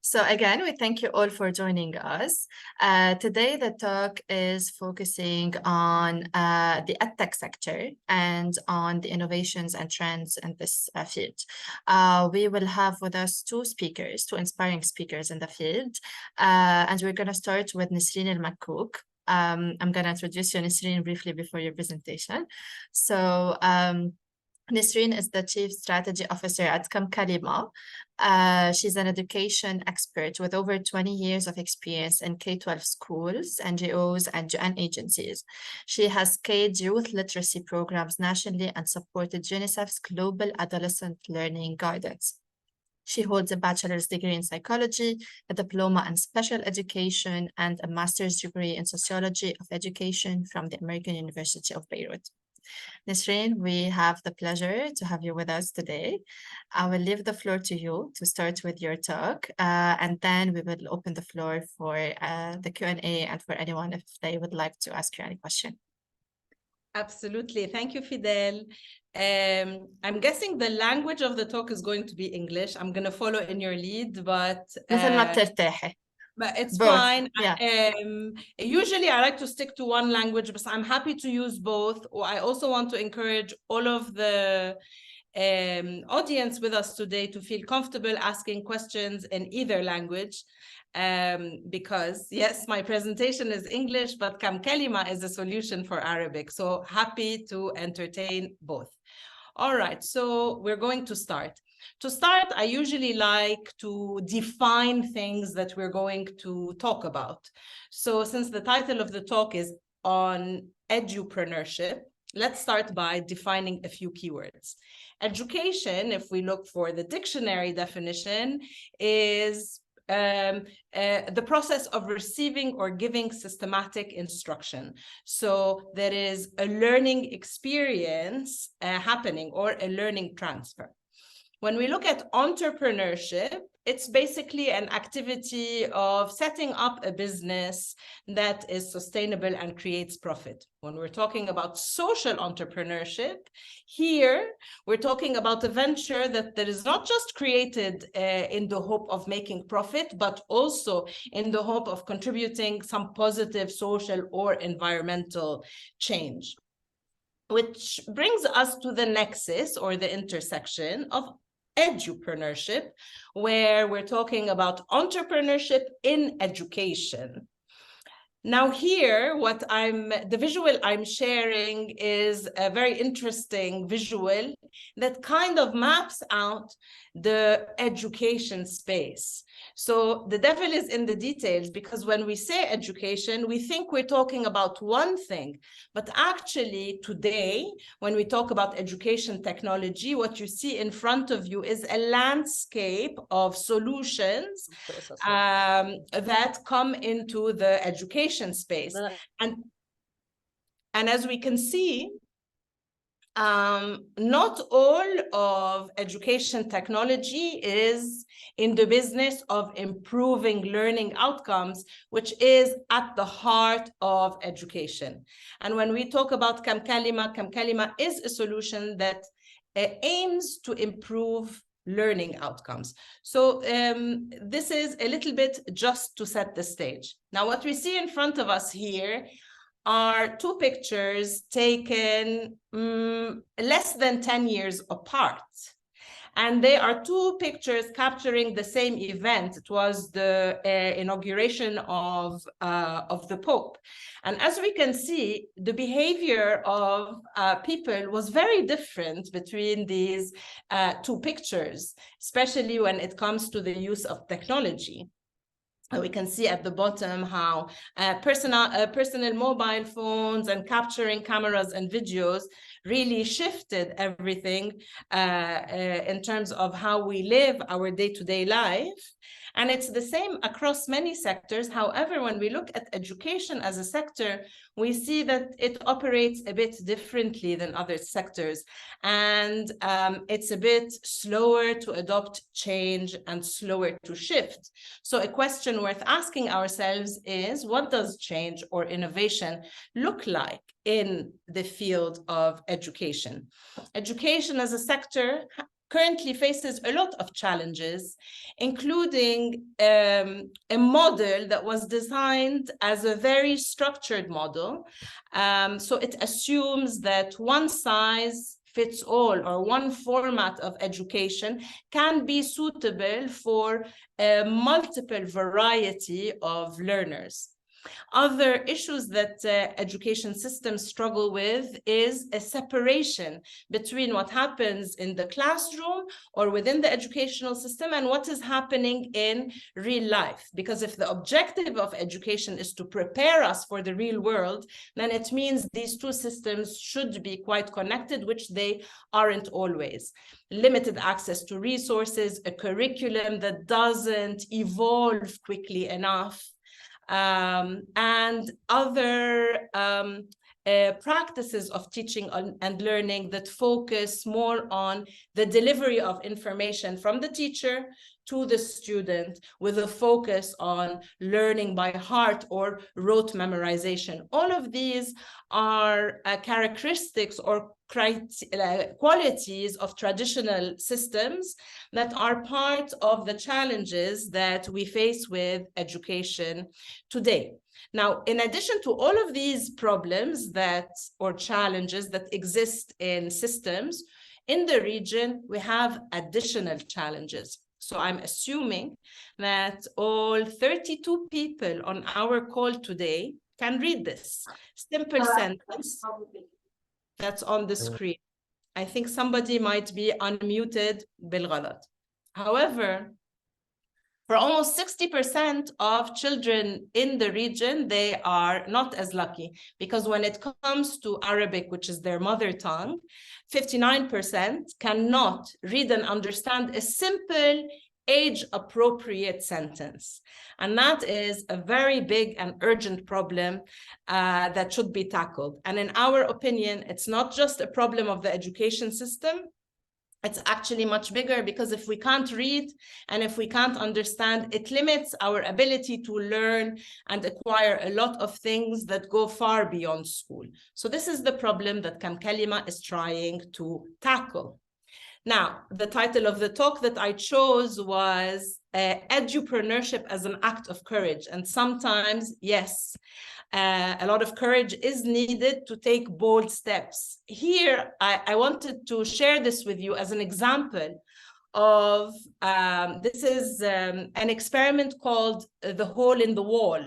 So again, we thank you all for joining us. Today, the talk is focusing on the EdTech sector and on the innovations and trends in this field. We will have with us two inspiring speakers in the field. And we're going to start with Nisreen Al-Makkouk. I'm going to introduce you, Nisreen, briefly before your presentation. So Nisreen is the Chief Strategy Officer at Kamkalima. She's an education expert with over 20 years of experience in K-12 schools, NGOs, and UN agencies. She has scaled youth literacy programs nationally and supported UNICEF's Global Adolescent Learning Guidance. She holds a bachelor's degree in psychology, a diploma in special education, and a master's degree in sociology of education from the American University of Beirut. Nisreen, we have the pleasure to have you with us today. I will leave the floor to you to start with your talk, and then we will open the floor for the Q&A and for anyone if they would like to ask you any question. Absolutely. Thank you, Fidel. I'm guessing the language of the talk is going to be English. I'm going to follow in your lead, but it's both. Fine. Yeah. Usually I like to stick to one language, but I'm happy to use both. I also want to encourage all of the audience with us today to feel comfortable asking questions in either language. Because yes, my presentation is English, but Kamkalima is a solution for Arabic. So happy to entertain both. All right, so we're going to start. To start, I usually like to define things that we're going to talk about. So since the title of the talk is on edupreneurship, let's start by defining a few keywords. Education, if we look for the dictionary definition, is the process of receiving or giving systematic instruction. So there is a learning experience happening or a learning transfer. When we look at entrepreneurship, it's basically an activity of setting up a business that is sustainable and creates profit. When we're talking about social entrepreneurship, here we're talking about a venture that is not just created in the hope of making profit, but also in the hope of contributing some positive social or environmental change. Which brings us to the nexus or the intersection of edupreneurship, where we're talking about entrepreneurship in education. Now here, the visual I'm sharing is a very interesting visual that kind of maps out the education space. So the devil is in the details, because when we say education, we think we're talking about one thing, but actually today, when we talk about education technology, what you see in front of you is a landscape of solutions that come into the education space. And as we can see, not all of education technology is in the business of improving learning outcomes, which is at the heart of education. And when we talk about Kamkalima is a solution that aims to improve learning outcomes. So this is a little bit just to set the stage. Now, what we see in front of us here are two pictures taken less than 10 years apart. And they are two pictures capturing the same event. It was the inauguration of the Pope. And as we can see, the behavior of people was very different between these two pictures, especially when it comes to the use of technology. We can see at the bottom how personal mobile phones and capturing cameras and videos really shifted everything in terms of how we live our day-to-day life. And it's the same across many sectors. However, when we look at education as a sector, we see that it operates a bit differently than other sectors. And it's a bit slower to adopt change and slower to shift. So a question worth asking ourselves is, what does change or innovation look like in the field of education? Education as a sector currently faces a lot of challenges, including a model that was designed as a very structured model. So it assumes that one size fits all, or one format of education can be suitable for a multiple variety of learners. Other issues that education systems struggle with is a separation between what happens in the classroom or within the educational system and what is happening in real life. Because if the objective of education is to prepare us for the real world, then it means these two systems should be quite connected, which they aren't always. Limited access to resources, a curriculum that doesn't evolve quickly enough, and other practices of teaching and learning that focus more on the delivery of information from the teacher to the student, with a focus on learning by heart or rote memorization. All of these are characteristics or qualities of traditional systems that are part of the challenges that we face with education today. Now, in addition to all of these problems or challenges that exist in systems, in the region, we have additional challenges. So I'm assuming that all 32 people on our call today can read this simple sentence that's on the screen. I think somebody might be unmuted بالغلط. However, for almost 60% of children in the region, they are not as lucky, because when it comes to Arabic, which is their mother tongue, 59% cannot read and understand a simple age-appropriate sentence. And that is a very big and urgent problem that should be tackled. And in our opinion, it's not just a problem of the education system. It's actually much bigger, because if we can't read and if we can't understand, it limits our ability to learn and acquire a lot of things that go far beyond school. So this is the problem that Kam Kalima is trying to tackle. Now, the title of the talk that I chose was Entrepreneurship as an Act of Courage. And sometimes, yes, a lot of courage is needed to take bold steps. Here, I wanted to share this with you as an example of, this is an experiment called The Hole in the Wall.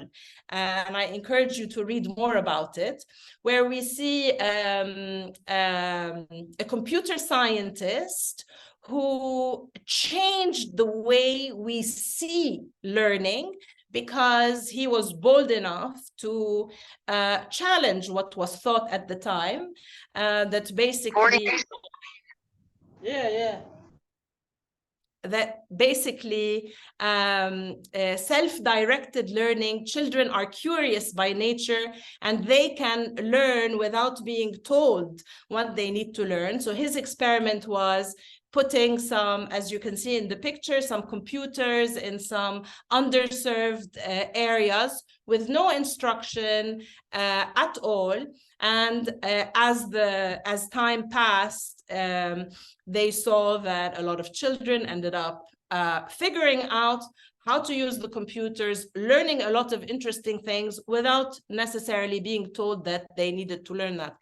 And I encourage you to read more about it, where we see a computer scientist who changed the way we see learning, because he was bold enough to challenge what was thought at the time, that basically, that basically self-directed learning, children are curious by nature and they can learn without being told what they need to learn. So his experiment was putting some, as you can see in the picture, some computers in some underserved areas with no instruction at all. And as time passed, they saw that a lot of children ended up figuring out how to use the computers, learning a lot of interesting things without necessarily being told that they needed to learn that.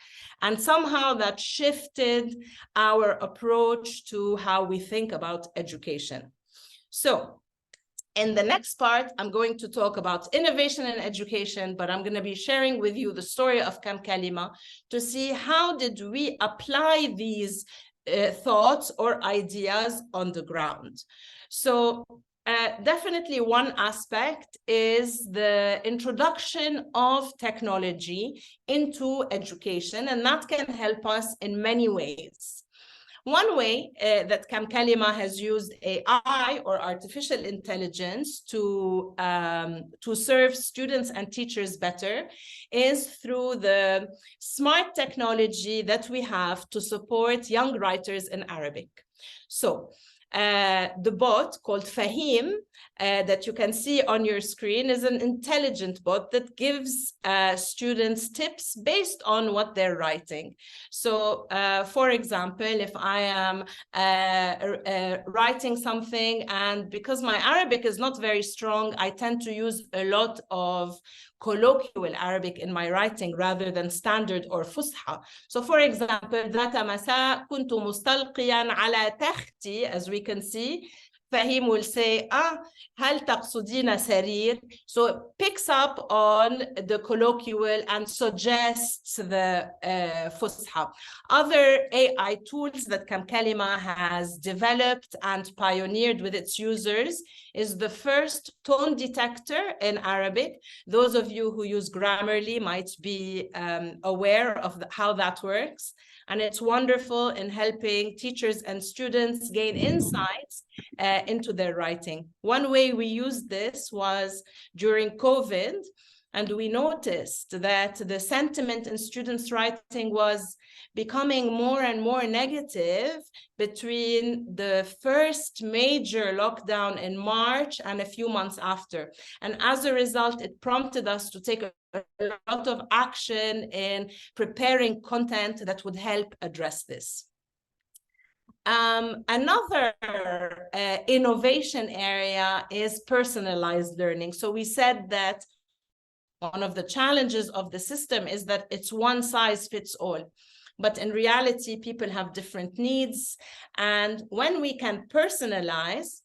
And somehow that shifted our approach to how we think about education. So in the next part, I'm going to talk about innovation in education, but I'm going to be sharing with you the story of Kam Kalima to see how did we apply these thoughts or ideas on the ground. So definitely one aspect is the introduction of technology into education, and that can help us in many ways. One way that Kam Kalima has used AI, or artificial intelligence, to serve students and teachers better is through the smart technology that we have to support young writers in Arabic. So The bot called Fahim that you can see on your screen is an intelligent bot that gives students tips based on what they're writing. So, for example, if I am writing something, and because my Arabic is not very strong, I tend to use a lot of colloquial Arabic in my writing rather than standard or fusha. So for example, ذات مساء كنت مستلقيا على تختي, as we can see, Fahim will say, هل تقصدين سرير? So it picks up on the colloquial and suggests the fusha. Other AI tools that Kamkalima has developed and pioneered with its users is the first tone detector in Arabic. Those of you who use Grammarly might be aware of how that works. And it's wonderful in helping teachers and students gain insights into their writing. One way we used this was during COVID, and we noticed that the sentiment in students' writing was becoming more and more negative between the first major lockdown in March and a few months after. And as a result, it prompted us to take a lot of action in preparing content that would help address this. Another innovation area is personalized learning. So we said that one of the challenges of the system is that it's one size fits all. But in reality, people have different needs. And when we can personalize,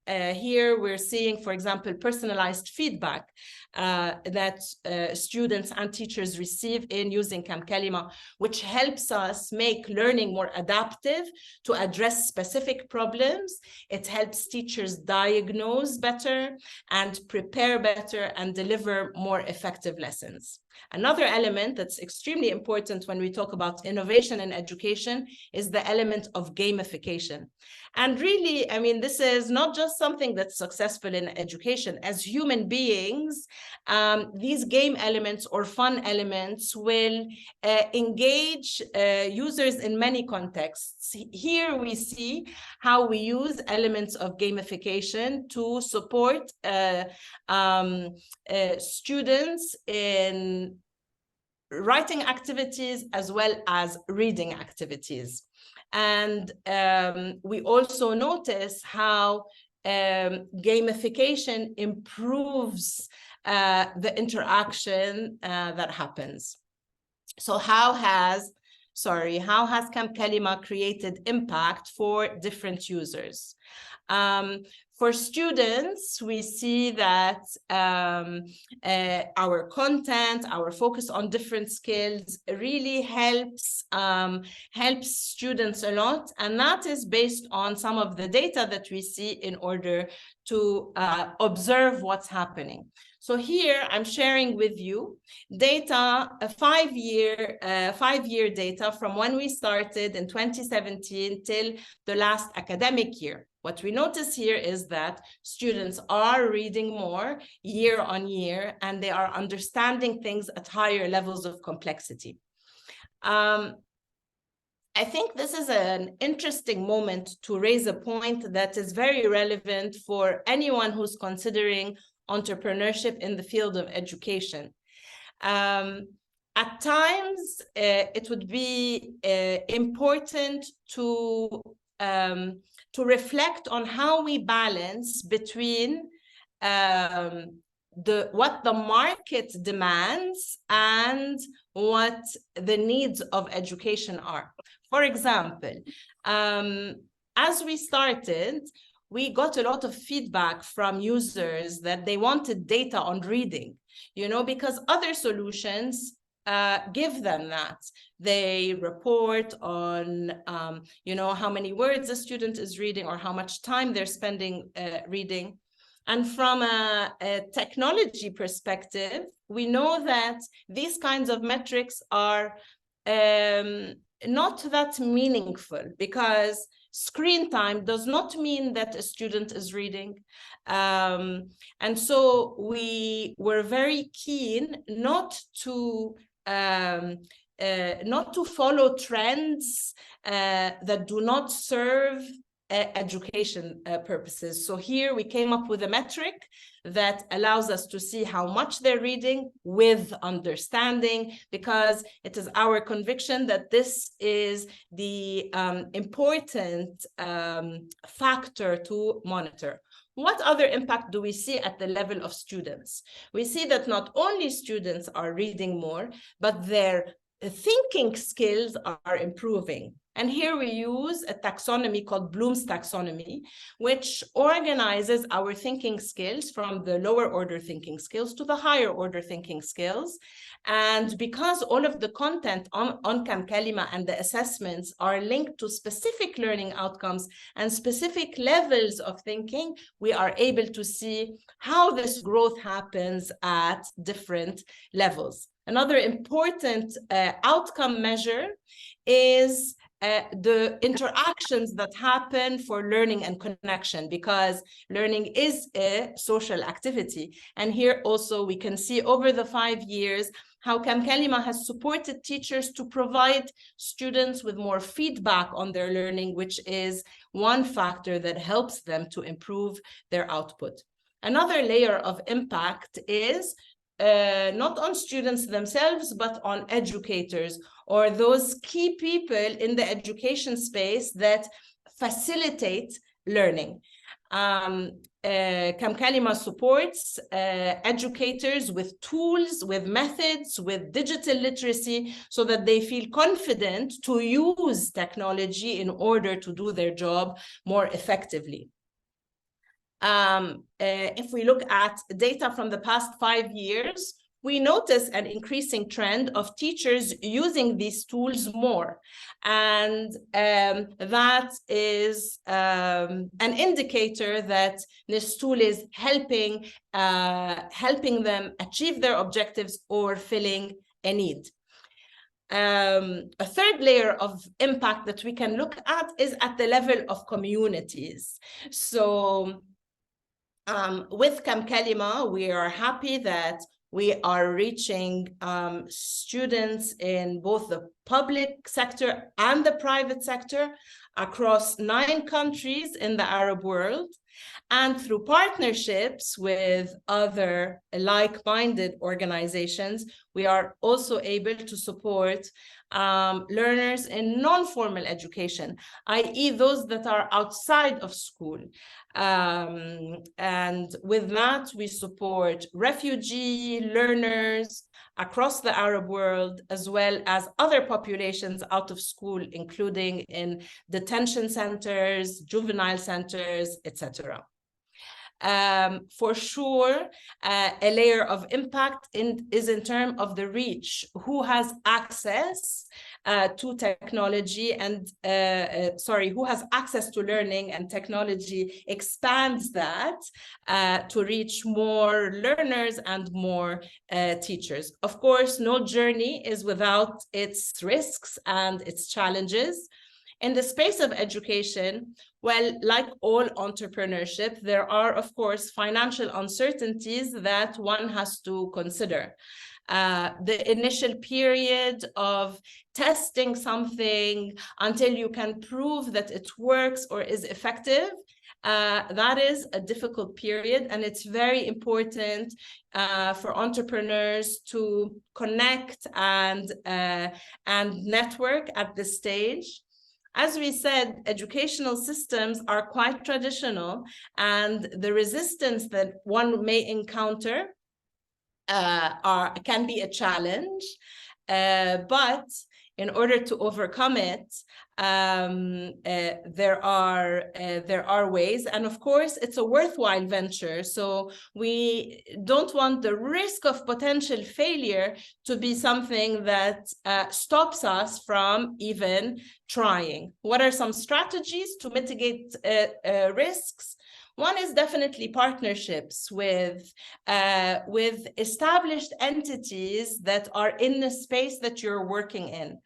here we're seeing, for example, personalized feedback that students and teachers receive in using Kamkalima, which helps us make learning more adaptive to address specific problems. It helps teachers diagnose better and prepare better and deliver more effective lessons. Another element that's extremely important when we talk about innovation in education is the element of gamification. And really, I mean, this is not just something that's successful in education. As human beings, these game elements or fun elements will engage users in many contexts. Here we see how we use elements of gamification to support students in writing activities as well as reading activities. And we also notice how gamification improves the interaction that happens. So how has Kamkalima created impact for different users? For students, we see that our content, our focus on different skills really helps students a lot. And that is based on some of the data that we see in order to observe what's happening. So here I'm sharing with you data, a five-year data from when we started in 2017 till the last academic year. What we notice here is that students are reading more year on year, and they are understanding things at higher levels of complexity. I think this is an interesting moment to raise a point that is very relevant for anyone who's considering entrepreneurship in the field of education. At times, it would be important to reflect on how we balance between what the market demands and what the needs of education are. For example, as we started, we got a lot of feedback from users that they wanted data on reading, because other solutions give them that. They report on, how many words a student is reading or how much time they're spending reading. And from a technology perspective, we know that these kinds of metrics are not that meaningful, because screen time does not mean that a student is reading. And so we were very keen not to follow trends that do not serve education purposes. So here we came up with a metric that allows us to see how much they're reading with understanding, because it is our conviction that this is the important factor to monitor. What other impact do we see at the level of students? We see that not only students are reading more, but their thinking skills are improving. And here we use a taxonomy called Bloom's taxonomy, which organizes our thinking skills from the lower order thinking skills to the higher order thinking skills. And because all of the content on Kamkalima and the assessments are linked to specific learning outcomes and specific levels of thinking, we are able to see how this growth happens at different levels. Another important outcome measure is the interactions that happen for learning and connection, because learning is a social activity. And here also we can see over the 5 years how Kamkalima has supported teachers to provide students with more feedback on their learning, which is one factor that helps them to improve their output. Another layer of impact is not on students themselves, but on educators, or those key people in the education space that facilitate learning. Kamkalima supports educators with tools, with methods, with digital literacy, so that they feel confident to use technology in order to do their job more effectively. If we look at data from the past 5 years, we notice an increasing trend of teachers using these tools more. And that is an indicator that this tool is helping them achieve their objectives or filling a need. A third layer of impact that we can look at is at the level of communities. So with Kamkalima, we are happy that we are reaching students in both the public sector and the private sector across 9 countries in the Arab world. And through partnerships with other like-minded organizations, we are also able to support learners in non-formal education, i.e. those that are outside of school. And with that, we support refugee learners across the Arab world, as well as other populations out of school, including in detention centers, juvenile centers, etc. For sure, a layer of impact is in terms of the reach. Who has access to technology and, who has access to learning, and technology expands that to reach more learners and more teachers. Of course, no journey is without its risks and its challenges. In the space of education, well, like all entrepreneurship, there are, of course, financial uncertainties that one has to consider. The initial period of testing something until you can prove that it works or is effective, that is a difficult period, and it's very important for entrepreneurs to connect and network at this stage. As we said, educational systems are quite traditional, and the resistance that one may encounter can be a challenge, but in order to overcome it, there are ways, and of course it's a worthwhile venture. So we don't want the risk of potential failure to be something that stops us from even trying. What are some strategies to mitigate risks? One is definitely partnerships with established entities that are in the space that you're working in,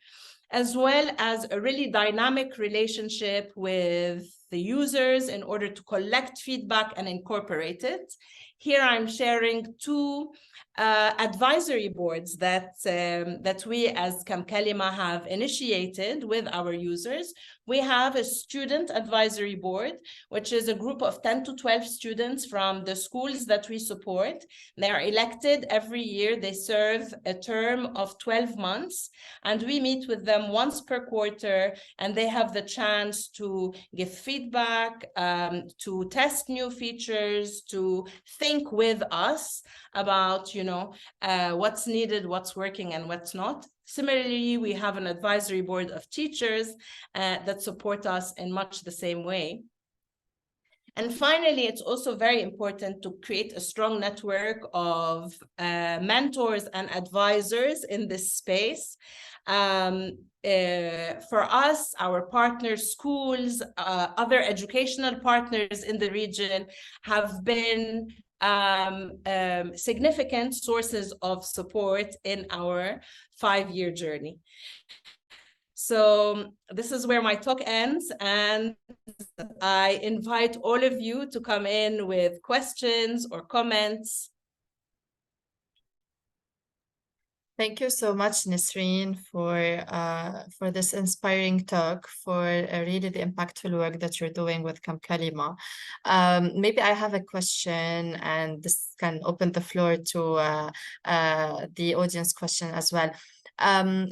as well as a really dynamic relationship with the users in order to collect feedback and incorporate it. Here I'm sharing two advisory boards that we as Kamkalima have initiated with our users. We have a student advisory board, which is a group of 10 to 12 students from the schools that we support. They are elected every year. They serve a term of 12 months, and we meet with them once per quarter, and they have the chance to give feedback, to test new features, to think with us about, what's needed, what's working, and what's not. Similarly, we have an advisory board of teachers that support us in much the same way. And finally, it's also very important to create a strong network of mentors and advisors in this space. For us, our partners, schools, other educational partners in the region have been significant sources of support in our 5-year journey. So this is where my talk ends, and I invite all of you to come in with questions or comments. Thank you so much, Nisreen, for this inspiring talk, for really the impactful work that you're doing with Kamkalima. Maybe I have a question, and this can open the floor to the audience question as well.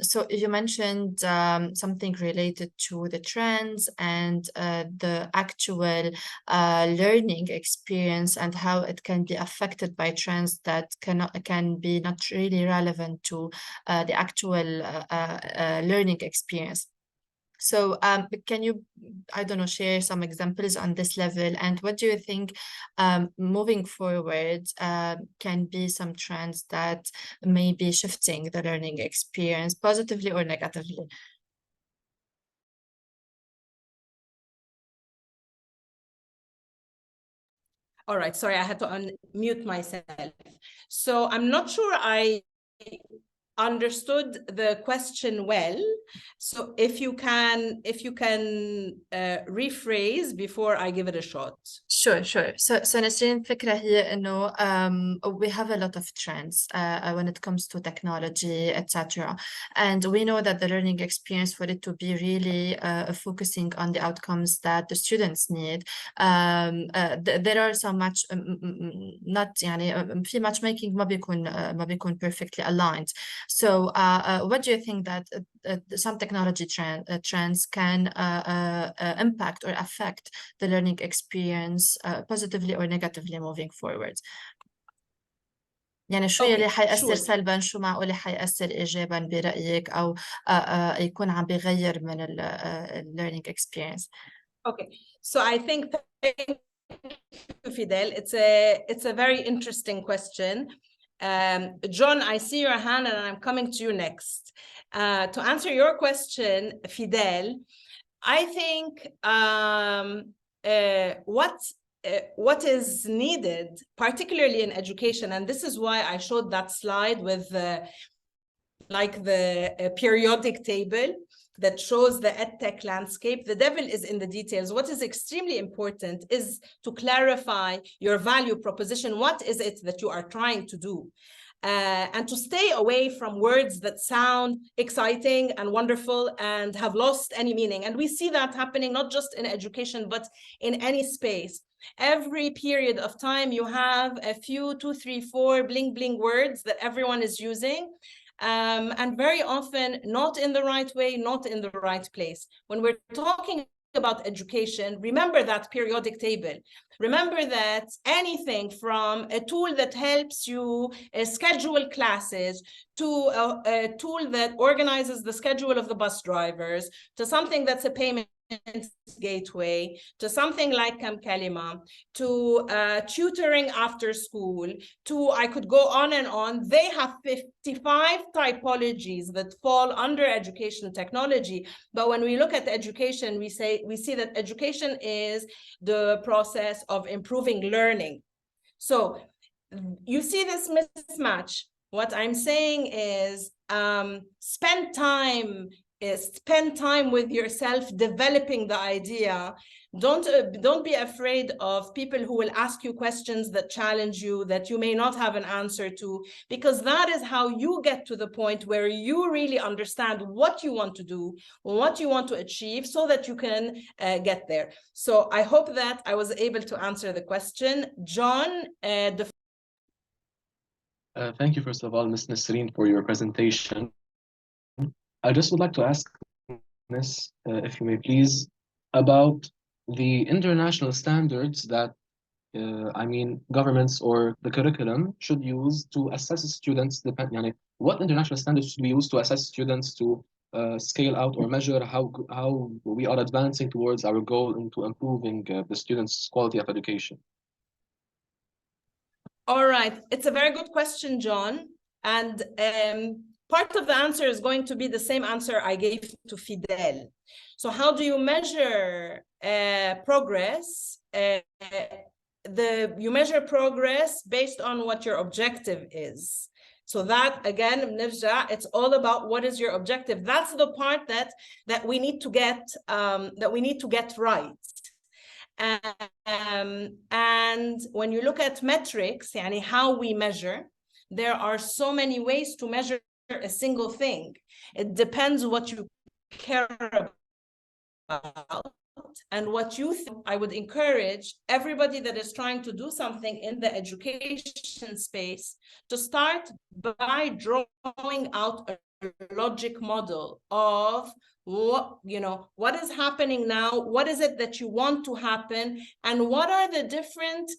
So you mentioned something related to the trends and the actual learning experience and how it can be affected by trends that can be not really relevant to the actual learning experience. So can you, I don't know, share some examples on this level? And what do you think moving forward can be some trends that may be shifting the learning experience positively or negatively? All right, sorry, I had to unmute myself. So I'm not sure I understood the question well. So if you can rephrase before I give it a shot. Sure. So Nasreen, الفكرة هي إنه we have a lot of trends when it comes to technology, etc. And we know that the learning experience, for it to be really focusing on the outcomes that the students need, there are so much not يعني في matchmaking ما بيكون perfectly aligned. So what do you think that some technology trends can impact or affect the learning experience positively or negatively moving forward? يعني شو يلي حيأثر سلبا، شو معقول حيأثر إيجابا برأيك، أو يكون عم بيغير من ال learning experience? Okay, so I think, thank you, Fidel. It's a very interesting question. John, I see your hand and I'm coming to you next. To answer your question, Fidel, I think what is needed, particularly in education, and this is why I showed that slide with the periodic table that shows the EdTech landscape. The devil is in the details. What is extremely important is to clarify your value proposition. What is it that you are trying to do? And to stay away from words that sound exciting and wonderful and have lost any meaning. And we see that happening not just in education, but in any space. Every period of time, you have a few, 2, 3, 4 bling bling words that everyone is using. And very often not in the right way, not in the right place. When we're talking about education, remember that periodic table. Remember that anything from a tool that helps you schedule classes, to a tool that organizes the schedule of the bus drivers, to something that's a payment gateway, to something like Kamkalima, to tutoring after school, to, I could go on and on. They have 55 typologies that fall under education technology. But when we look at education, we see that education is the process of improving learning. So you see this mismatch. What I'm saying is spend time with yourself developing the idea, Don't be afraid of people who will ask you questions that challenge you, that you may not have an answer to, because that is how you get to the point where you really understand what you want to do, what you want to achieve, so that you can get there. So I hope that I was able to answer the question. John, thank you, first of all, Ms. Nasreen, for your presentation. I just would like to ask Ms., if you may please, about the international standards that governments or the curriculum should use to assess students. What international standards should we use to assess students to scale out or measure how we are advancing towards our goal into improving the students' quality of education? All right, it's a very good question, John. And part of the answer is going to be the same answer I gave to Fidel. So how do you measure progress? You measure progress based on what your objective is. So that, again, it's all about what is your objective. That's the part that we need to get right. And when you look at metrics, how we measure, there are so many ways to measure a single thing. It depends what you care about and what you think. I would encourage everybody that is trying to do something in the education space to start by drawing out a logic model of what is happening now, what is it that you want to happen, and what are the different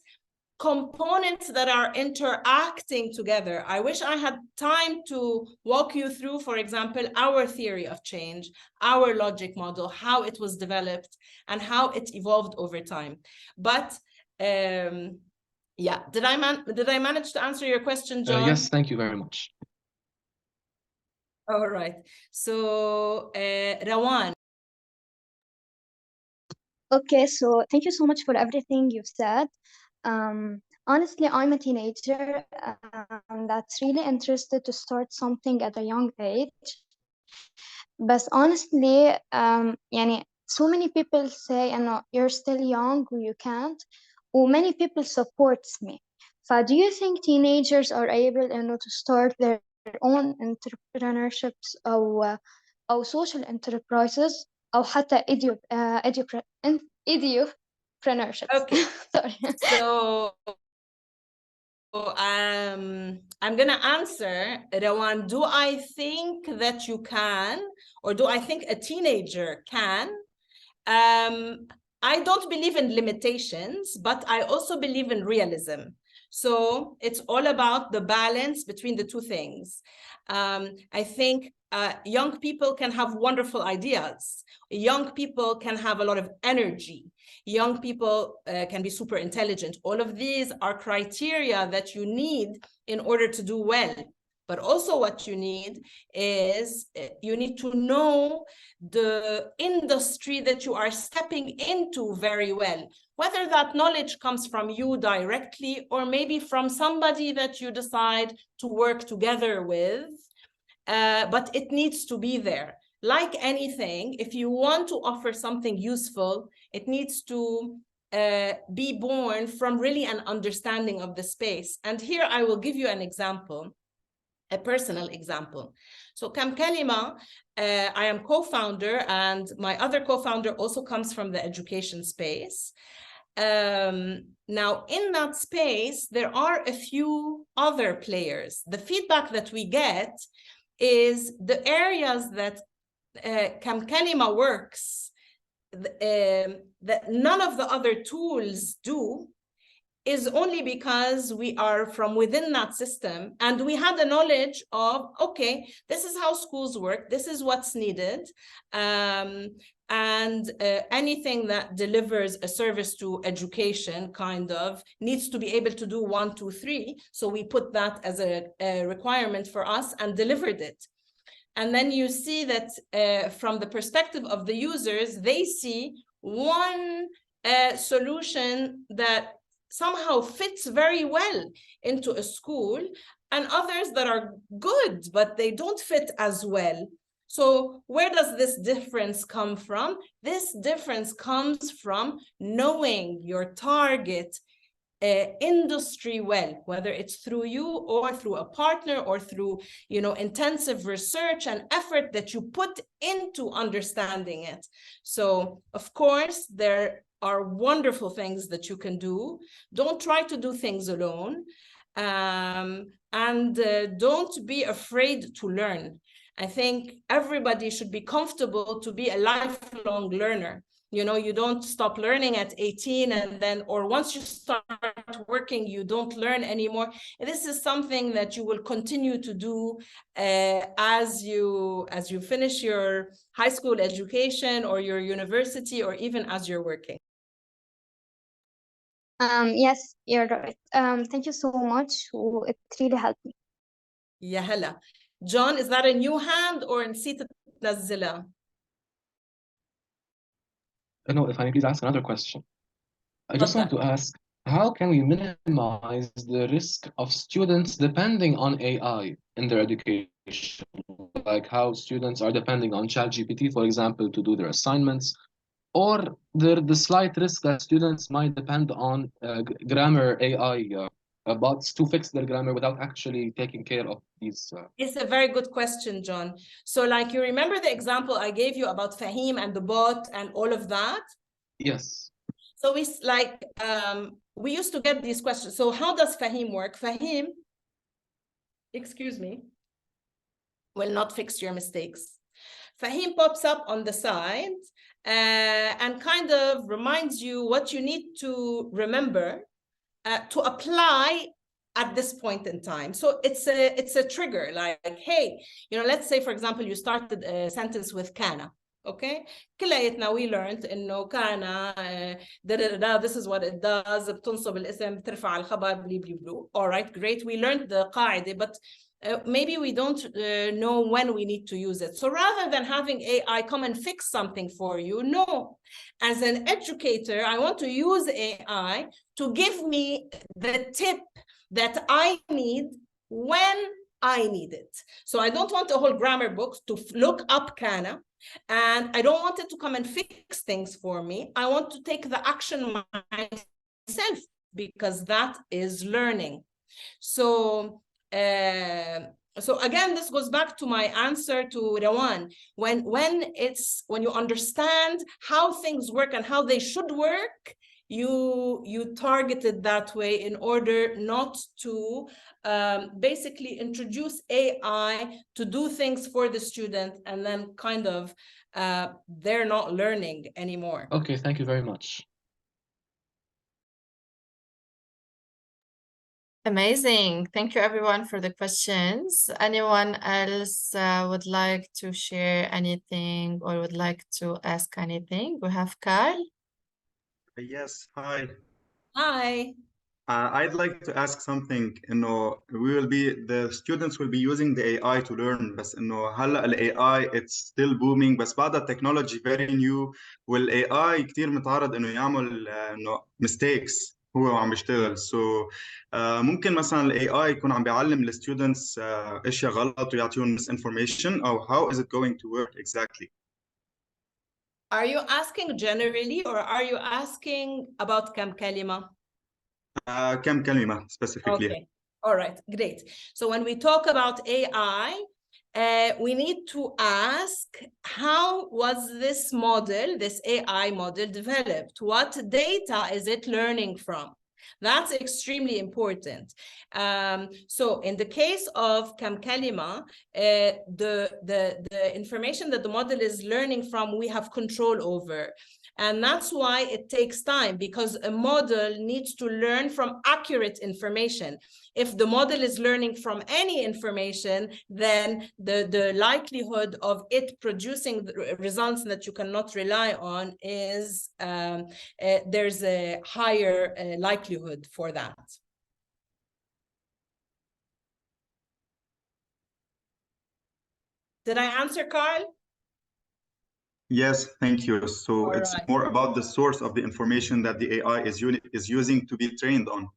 components that are interacting together. I wish I had time to walk you through, for example, our theory of change, our logic model, how it was developed and how it evolved over time. But yeah, did I manage to answer your question, John? Yes, thank you very much. All right, so Rawan. Okay, so thank you so much for everything you've said. Honestly, I'm a teenager that's really interested to start something at a young age. But honestly, so many people say, you're still young, or you can't. Or many people supports me. So do you think teenagers are able to start their own entrepreneurships or social enterprises أو حتى idiopreneurship? Okay. Sorry. So I'm gonna answer, Rawan. Do I think that you can, or do I think a teenager can? I don't believe in limitations, but I also believe in realism. So it's all about the balance between the two things. I think young people can have wonderful ideas. Young people can have a lot of energy. Young people can be super intelligent. All of these are criteria that you need in order to do well. But also what you need is you need to know the industry that you are stepping into very well, whether that knowledge comes from you directly or maybe from somebody that you decide to work together with, but it needs to be there. Like anything, if you want to offer something useful, it needs to be born from really an understanding of the space. And here I will give you an example. A personal example. So Kam Kalima, I am co-founder, and my other co-founder also comes from the education space. Now, in that space, there are a few other players. The feedback that we get is the areas that Kam Kalima works, that none of the other tools do, is only because we are from within that system and we had the knowledge of, okay, this is how schools work, this is what's needed, and anything that delivers a service to education kind of needs to be able to do 1, 2, 3. So we put that as a requirement for us and delivered it. And then you see that from the perspective of the users, they see one solution that somehow fits very well into a school, and others that are good, but they don't fit as well. So where does this difference come from? This difference comes from knowing your target industry well, whether it's through you or through a partner or through, you know, intensive research and effort that you put into understanding it. So of course, there are wonderful things that you can do. Don't try to do things alone. And don't be afraid to learn. I think everybody should be comfortable to be a lifelong learner. You know, you don't stop learning at 18 and then, or once you start working, you don't learn anymore. This is something that you will continue to do as you finish your high school education or your university, or even as you're working. Yes, you're right. Thank you so much. It really helped me. يا هلا. John, is that a new hand or نسيت تنزلها؟ No, if I may please ask another question. I just want to ask, how can we minimize the risk of students depending on AI in their education? Like how students are depending on ChatGPT, for example, to do their assignments, or the slight risk that students might depend on grammar AI bots to fix their grammar without actually taking care of these. It's a very good question, John. So like, you remember the example I gave you about Fahim and the bot and all of that? Yes. So we like, we used to get these questions. So how does Fahim work? Fahim, excuse me, will not fix your mistakes. Fahim pops up on the side and kind of reminds you what you need to remember to apply at this point in time. So it's a trigger, like, hey, you know, let's say, for example, you started a sentence with kana. Okay, كلياتنا we learned إنه كان this is what it does, بتنصب الاسم بترفع الخبر بلي بلي بلو. All right, great, we learned the قاعدة, but maybe we don't know when we need to use it. So rather than having AI come and fix something for you, no, as an educator, I want to use AI to give me the tip that I need when I need it. So I don't want a whole grammar book to look up kana, and I don't want it to come and fix things for me. I want to take the action myself, because that is learning. So again, this goes back to my answer to Rawan. When you understand how things work and how they should work, you target it that way in order not to basically introduce AI to do things for the student, and then kind of they're not learning anymore. Okay, thank you very much. Amazing. Thank you everyone for the questions. Anyone else would like to share anything or would like to ask anything? We have Carl. Yes, hi. Hi. I'd like to ask something. The students will be using the AI to learn, بس هلا ال AI it's still booming، بس بعد التكنولوجي very new، وال AI كتير متعرض انه يعمل mistakes هو وعم بيشتغل. So ممكن مثلا ال AI يكون عم بيعلم الستودنتس اشياء غلط ويعطيهم misinformation، او how is it going to work exactly? Are you asking generally, or are you asking about كم كلمة? كم كلمة specifically. Okay, all right, great. So when we talk about AI, we need to ask, how was this model, this AI model developed? What data is it learning from? That's extremely important. So in the case of كم كلمة, the information that the model is learning from, we have control over. And that's why it takes time, because a model needs to learn from accurate information. If the model is learning from any information, then the likelihood of it producing the results that you cannot rely on is, there's a higher likelihood for that. Did I answer, Carl? Yes, thank you. So All it's right. more about the source of the information that the AI is using to be trained on.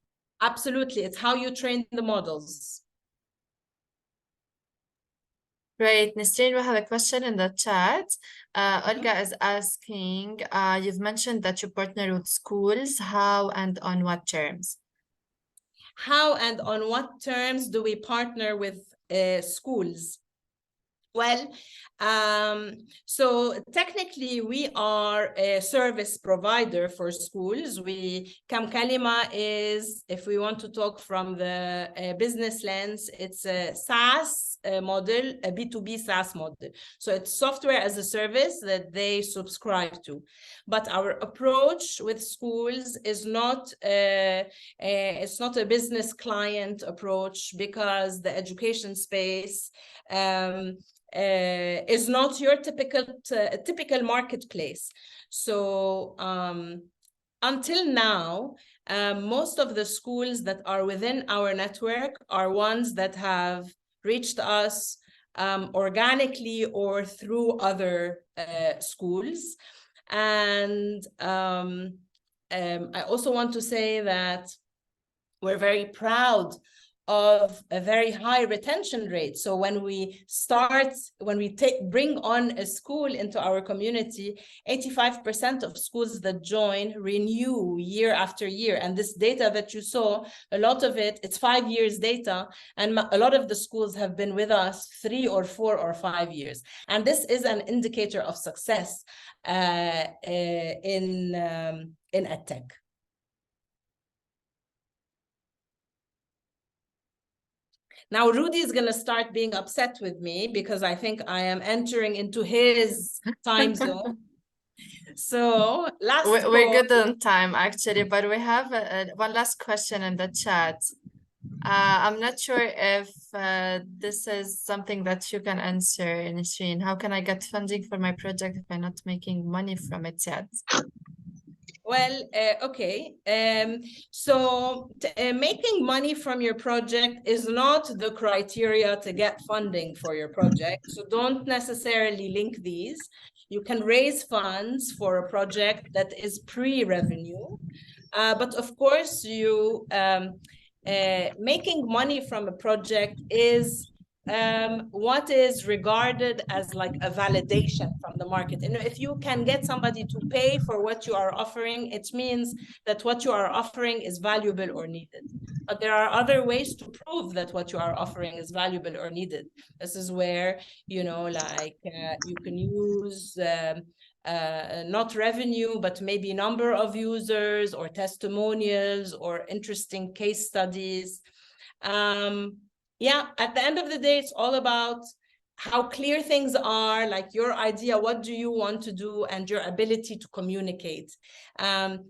Absolutely. It's how you train the models. Great. Nisreen, we have a question in the chat. Olga is asking, you've mentioned that you partner with schools. How and on what terms? How and on what terms do we partner with schools? Well, so technically we are a service provider for schools. Kam Kalima is, if we want to talk from the business lens, it's a SaaS model, a B2B SaaS model. So it's software as a service that they subscribe to. But our approach with schools is not it's not a business client approach, because the education space is not your typical marketplace. So until now, most of the schools that are within our network are ones that have reached us organically or through other schools. And I also want to say that we're very proud of a very high retention rate. So when we bring on a school into our community, 85% of schools that join renew year after year. And this data that you saw, a lot of it, it's 5 years data, and a lot of the schools have been with us 3 or 4 or 5 years. And this is an indicator of success in EdTech. Now, Rudy is going to start being upset with me because I think I am entering into his time zone. So we're good on time, actually, but we have one last question in the chat. I'm not sure if this is something that you can answer, Nisreen. How can I get funding for my project if I'm not making money from it yet? Well, okay. So making money from your project is not the criteria to get funding for your project. So don't necessarily link these. You can raise funds for a project that is pre-revenue. But of course, you making money from a project is what is regarded as like a validation from the market. And if you can get somebody to pay for what you are offering, it means that what you are offering is valuable or needed. But there are other ways to prove that what you are offering is valuable or needed. This is where, you know, like you can use not revenue, but maybe number of users or testimonials or interesting case studies. Yeah, at the end of the day, it's all about how clear things are, like your idea, what do you want to do, and your ability to communicate.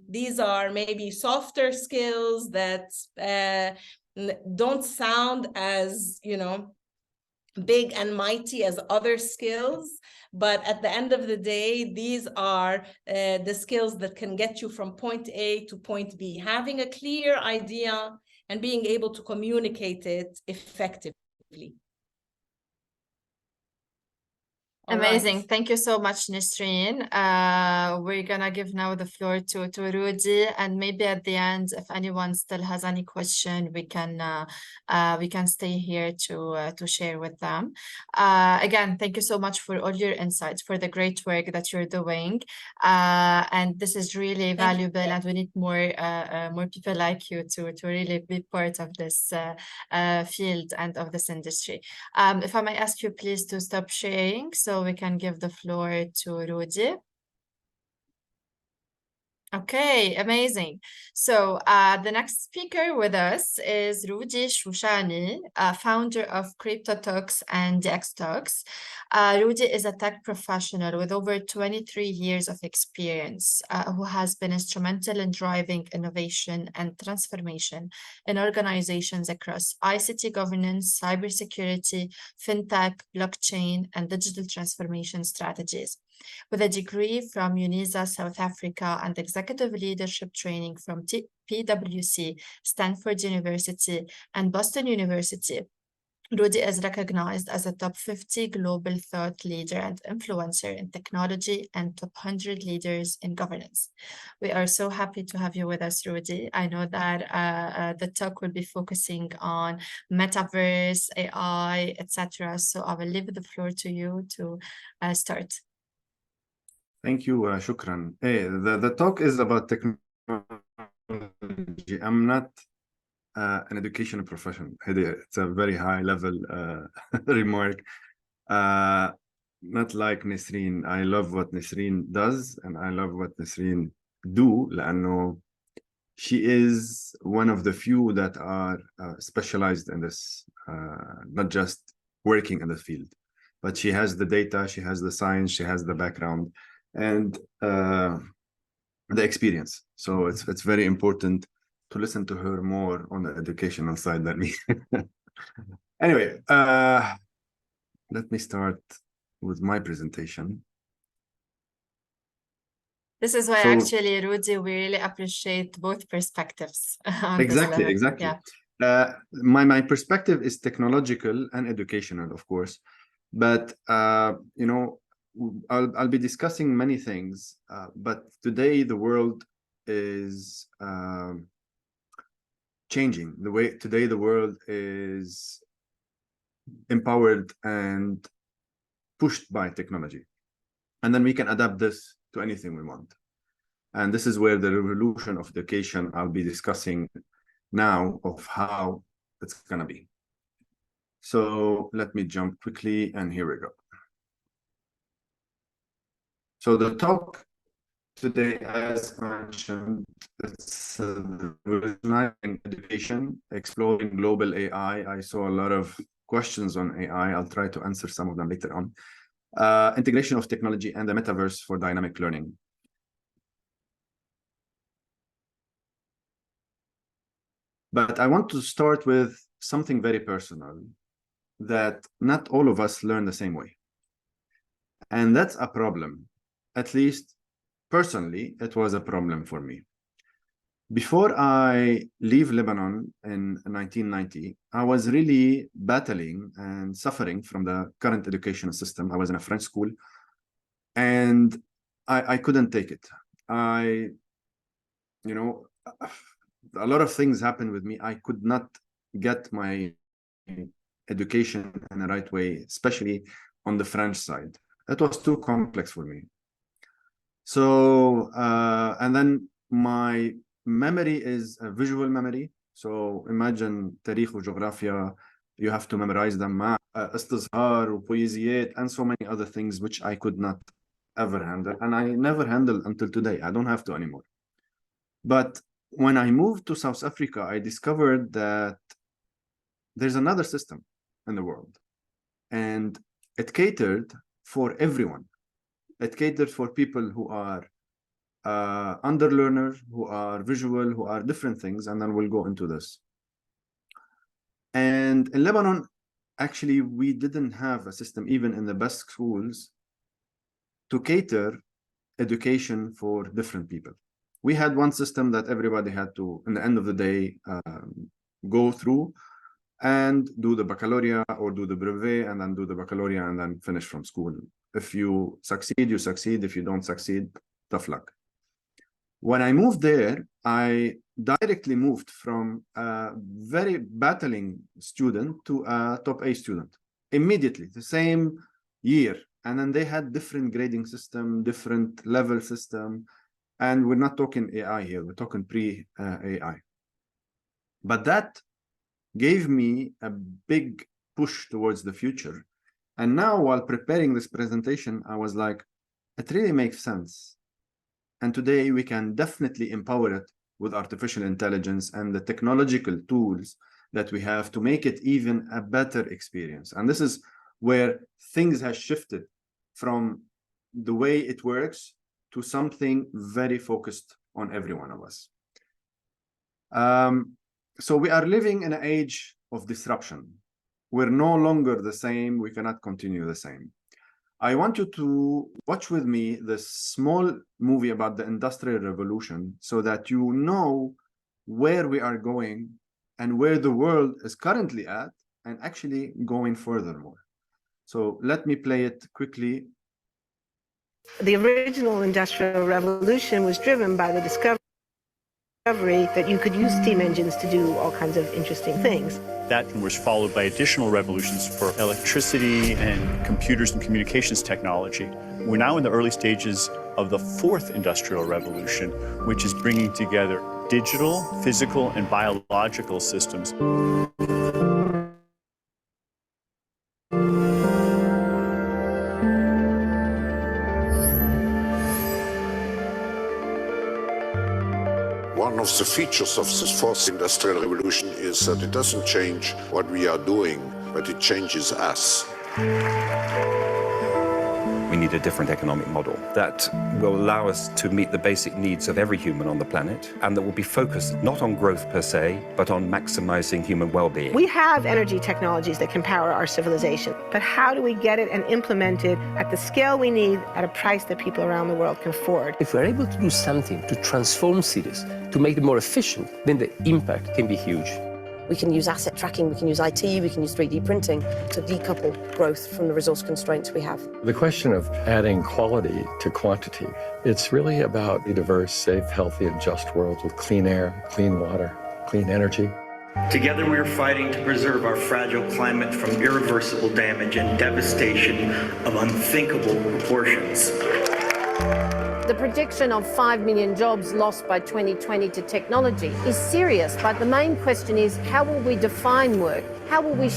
These are maybe softer skills that don't sound as, you know, big and mighty as other skills, but at the end of the day, these are the skills that can get you from point A to point B. Having a clear idea and being able to communicate it effectively. Amazing. Right. Thank you so much, Nisreen. We're gonna give now the floor to Rudy, and maybe at the end, if anyone still has any question, we can stay here to share with them. Again, thank you so much for all your insights, for the great work that you're doing, and this is really valuable, and we need more people like you to really be part of this field and of this industry. If I may ask you, please, to stop sharing so we can give the floor to Rudy. Okay, amazing. So the next speaker with us is Rudy Shushani, founder of Crypto Talks and DX Talks. Rudy is a tech professional with over 23 years of experience, who has been instrumental in driving innovation and transformation in organizations across ICT governance, cybersecurity, fintech, blockchain, and digital transformation strategies. With a degree from UNISA, South Africa, and executive leadership training from PwC, Stanford University, and Boston University, Rudy is recognized as a top 50 global thought leader and influencer in technology and top 100 leaders in governance. We are so happy to have you with us, Rudy. I know that the talk will be focusing on metaverse, AI, etc. So I will leave the floor to you to start. Thank you, shukran. Hey, the talk is about technology. I'm not an educational professional. It's a very high level remark. Not like Nisreen. I love what Nisreen does, and I love what Nisreen do, لأنه she is one of the few that are specialized in this, not just working in the field, but she has the data, she has the science, she has the background, and the experience. So it's very important to listen to her more on the educational side than me. Anyway, let me start with my presentation. This is why So- actually, Rudy, we really appreciate both perspectives on this Exactly, level. exactly. Yeah. My perspective is technological and educational, of course, but you know, I'll be discussing many things, but today the world is changing. Today the world is empowered and pushed by technology, and then we can adapt this to anything we want. And this is where the revolution of education I'll be discussing now of how it's gonna be. So let me jump quickly, and here we go. So the talk today, as mentioned, it's revolutionizing education, exploring global AI. I saw a lot of questions on AI. I'll try to answer some of them later on. Integration of technology and the metaverse for dynamic learning. But I want to start with something very personal, that not all of us learn the same way. And that's a problem. At least personally, it was a problem for me. Before I leave Lebanon in 1990, I was really battling and suffering from the current education system. I was in a French school, and I couldn't take it. You know, a lot of things happened with me. I could not get my education in the right way, especially on the French side. That was too complex for me. So, and then my memory is a visual memory. So imagine تاريخ وجغرافيا, you have to memorize them, استظهار وبويزيات, and so many other things which I could not ever handle. And I never handled until today. I don't have to anymore. But when I moved to South Africa, I discovered that there's another system in the world, and it catered for everyone. It catered for people who are underlearners, who are visual, who are different things, and then we'll go into this. And in Lebanon, actually, we didn't have a system, even in the best schools, to cater education for different people. We had one system that everybody had to, in the end of the day, go through and do the baccalaureate or do the brevet and then do the baccalaureate and then finish from school. If you succeed, you succeed. If you don't succeed, tough luck. When I moved there, I directly moved from a very battling student to a top A student immediately, the same year. And then they had different grading system, different level system. And we're not talking AI here, we're talking pre-AI. But that gave me a big push towards the future. And now, while preparing this presentation, I was like, it really makes sense. And today we can definitely empower it with artificial intelligence and the technological tools that we have to make it even a better experience. And this is where things have shifted from the way it works to something very focused on every one of us. So we are living in an age of disruption. We're no longer the same. We cannot continue the same. I want you to watch with me this small movie about the Industrial Revolution so that you know where we are going and where the world is currently at and actually going furthermore. So let me play it quickly. The original Industrial Revolution was driven by the discovery that you could use steam engines to do all kinds of interesting things. That was followed by additional revolutions for electricity and computers and communications technology. We're now in the early stages of the fourth Industrial Revolution, which is bringing together digital, physical, and biological systems. One of the features of this fourth industrial revolution is that it doesn't change what we are doing, but it changes us. We need a different economic model that will allow us to meet the basic needs of every human on the planet, and that will be focused not on growth per se, but on maximizing human well-being. We have energy technologies that can power our civilization, but how do we get it and implement it at the scale we need at a price that people around the world can afford? If we're able to do something to transform cities, to make them more efficient, then the impact can be huge. We can use asset tracking, we can use IT, we can use 3D printing to decouple growth from the resource constraints we have. The question of adding quality to quantity, it's really about a diverse, safe, healthy, and just world with clean air, clean water, clean energy. Together we are fighting to preserve our fragile climate from irreversible damage and devastation of unthinkable proportions. The prediction of 5 million jobs lost by 2020 to technology is serious, but the main question is, how will we define work? How will we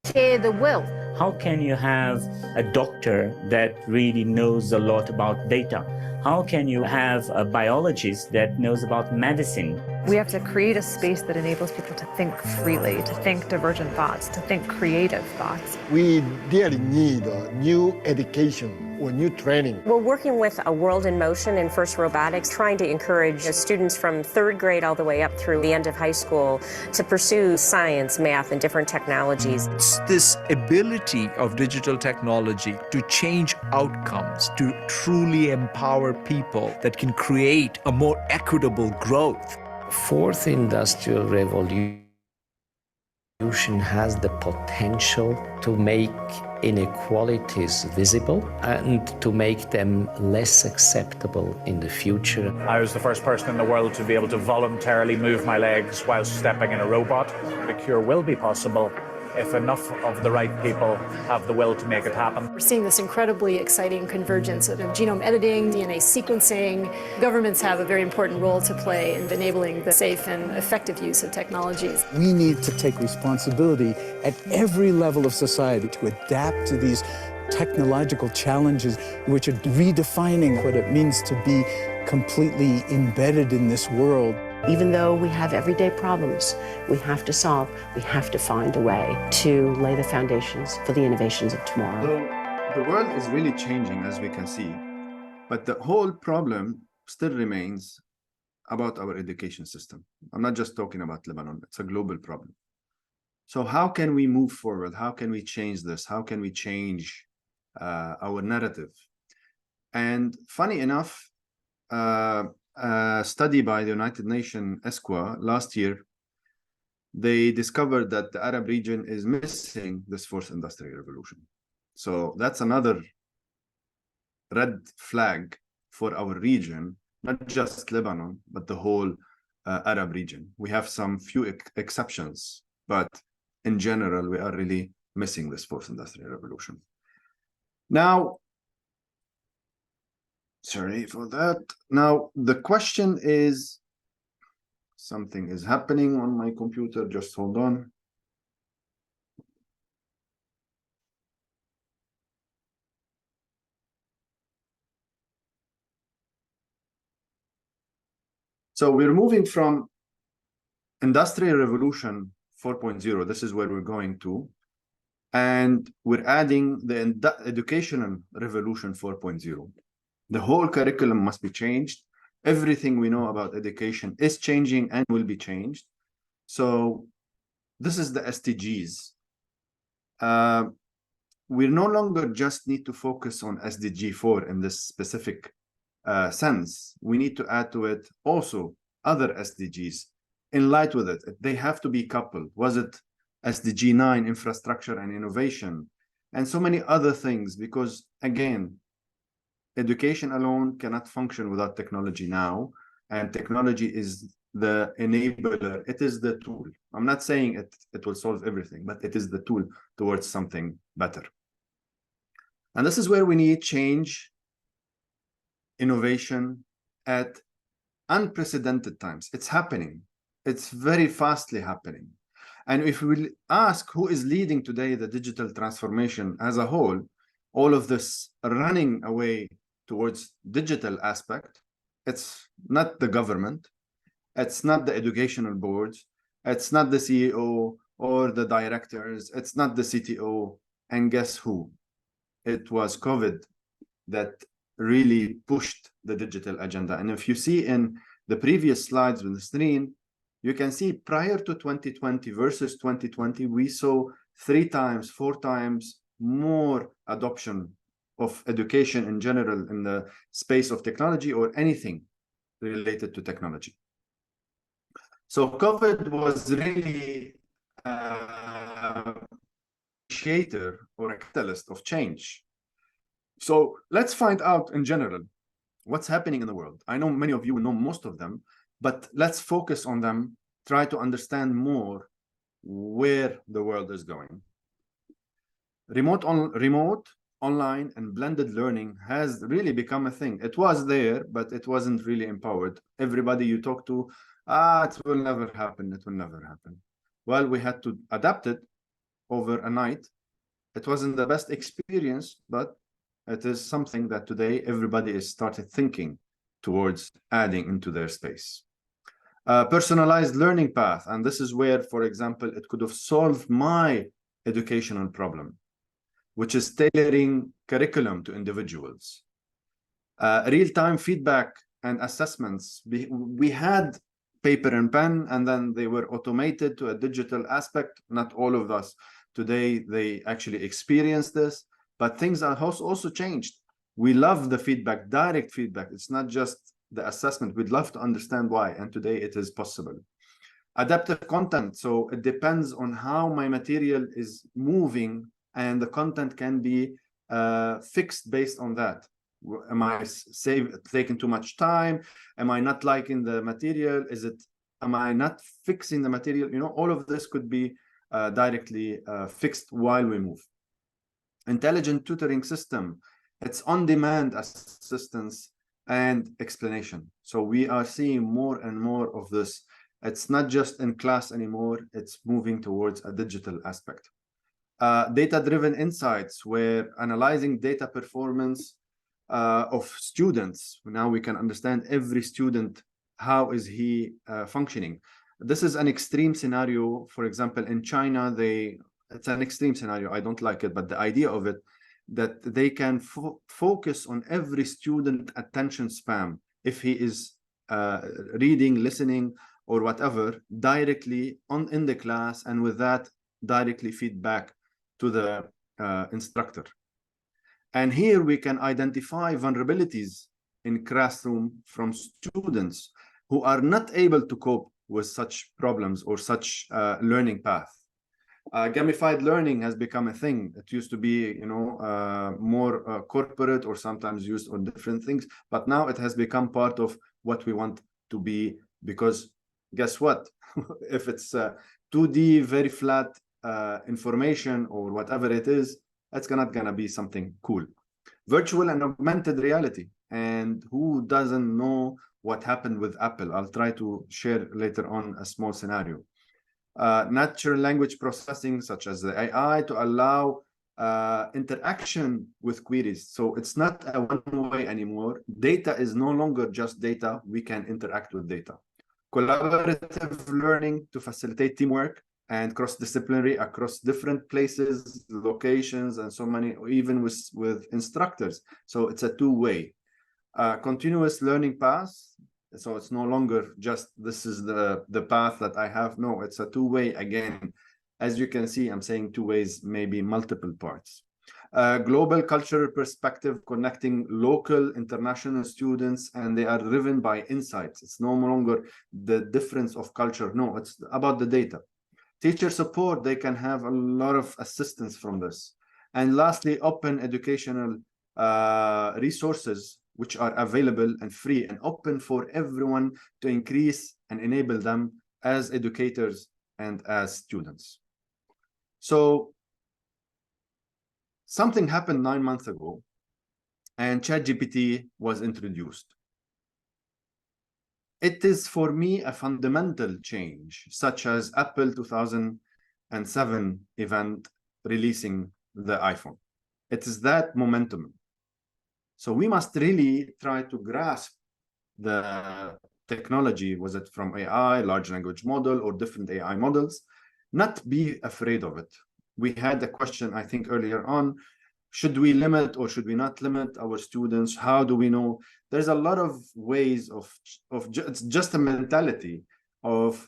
share the wealth? How can you have a doctor that really knows a lot about data? How can you have a biologist that knows about medicine? We have to create a space that enables people to think freely, to think divergent thoughts, to think creative thoughts. We really need new education or new training. We're working with a World in Motion and First Robotics, trying to encourage students from third grade all the way up through the end of high school to pursue science, math, and different technologies. It's this ability of digital technology to change outcomes, to truly empower people that can create a more equitable growth. Fourth Industrial Revolution has the potential to make inequalities visible and to make them less acceptable in the future. I was the first person in the world to be able to voluntarily move my legs while stepping in a robot. The cure will be possible if enough of the right people have the will to make it happen. We're seeing this incredibly exciting convergence of genome editing, DNA sequencing. Governments have a very important role to play in enabling the safe and effective use of technologies. We need to take responsibility at every level of society to adapt to these technological challenges, which are redefining what it means to be completely embedded in this world. Even though we have everyday problems we have to solve, we have to find a way to lay the foundations for the innovations of tomorrow. So the world is really changing, as we can see, but the whole problem still remains about our education system. I'm not just talking about Lebanon, it's a global problem. So how can we move forward? How can we change this? How can we change our narrative? And funny enough, a study by the United Nations, ESQA, last year, they discovered that the Arab region is missing this fourth industrial revolution. So that's another red flag for our region, not just Lebanon, but the whole Arab region. We have some few exceptions, but in general, we are really missing this fourth industrial revolution. Now, sorry for that. Now, the question is, something is happening on my computer. Just hold on. So we're moving from Industrial Revolution 4.0. This is where we're going to. And we're adding the Educational Revolution 4.0. The whole curriculum must be changed. Everything we know about education is changing and will be changed. So this is the SDGs. We no longer just need to focus on SDG 4 in this specific sense. We need to add to it also other SDGs in light with it. They have to be coupled. Was it SDG 9, infrastructure and innovation, and so many other things, because again, education alone cannot function without technology now, and technology is the enabler. It is the tool. I'm not saying it will solve everything, but it is the tool towards something better. And this is where we need change, innovation at unprecedented times. It's happening. It's very fastly happening. And if we ask who is leading today the digital transformation as a whole, all of this running away towards digital aspect, it's not the government, it's not the educational boards, it's not the CEO or the directors, it's not the CTO. And guess who? It was COVID that really pushed the digital agenda. And if you see in the previous slides with the screen, you can see prior to 2020 versus 2020, we saw 3 times, 4 times more adoption of education in general in the space of technology or anything related to technology. So COVID was really an initiator or a catalyst of change. So let's find out in general what's happening in the world. I know many of you know most of them, but let's focus on them, try to understand more where the world is going. Remote, online, and blended learning has really become a thing. It was there, but it wasn't really empowered. Everybody you talk to, it will never happen, it will never happen. Well, we had to adapt it over a night. It wasn't the best experience, but it is something that today everybody is started thinking towards adding into their space. Personalized learning path, and this is where, for example, it could have solved my educational problem, which is tailoring curriculum to individuals. Real-time feedback and assessments. We had paper and pen, and then they were automated to a digital aspect. Not all of us today, they actually experience this, but things are also changed. We love the feedback, direct feedback. It's not just the assessment. We'd love to understand why, and today it is possible. Adaptive content, so it depends on how my material is moving, and the content can be fixed based on that. Am I taking too much time? Am I not liking the material? Am I not fixing the material? You know, all of this could be directly fixed while we move. Intelligent tutoring system, it's on-demand assistance and explanation. So we are seeing more and more of this. It's not just in class anymore, it's moving towards a digital aspect. Data-driven insights, where analyzing data performance of students. Now we can understand every student, how is he functioning. This is an extreme scenario. For example, in China, it's an extreme scenario. I don't like it, but the idea of it, that they can focus on every student attention span, if he is reading, listening, or whatever, directly in the class, and with that, directly feedback to the instructor. And here we can identify vulnerabilities in classroom from students who are not able to cope with such problems or such learning path. Gamified learning has become a thing. It used to be, you know, more corporate or sometimes used on different things, but now it has become part of what we want to be, because guess what? If it's 2D, very flat information or whatever it is, it's not gonna be something cool. Virtual and augmented reality. And who doesn't know what happened with Apple? I'll try to share later on a small scenario. Natural language processing, such as the AI, to allow interaction with queries. So it's not a one-way anymore. Data is no longer just data. We can interact with data. Collaborative learning to facilitate teamwork and cross-disciplinary across different places, locations, and so many, even with instructors. So it's a two-way. Continuous learning path. So it's no longer just this is the path that I have. No, it's a two-way again. As you can see, I'm saying two ways, maybe multiple parts. Global cultural perspective, connecting local, international students, and they are driven by insights. It's no longer the difference of culture. No, it's about the data. Teacher support, they can have a lot of assistance from this. And lastly, open educational resources, which are available and free and open for everyone to increase and enable them as educators and as students. So something happened 9 months ago, and ChatGPT was introduced. It is for me a fundamental change, such as Apple 2007 event releasing the iPhone. It is that momentum. So we must really try to grasp the technology, was it from AI, large language model, or different AI models, not be afraid of it. We had a question, I think, earlier on, should we limit or should we not limit our students? How do we know? There's a lot of ways it's just a mentality of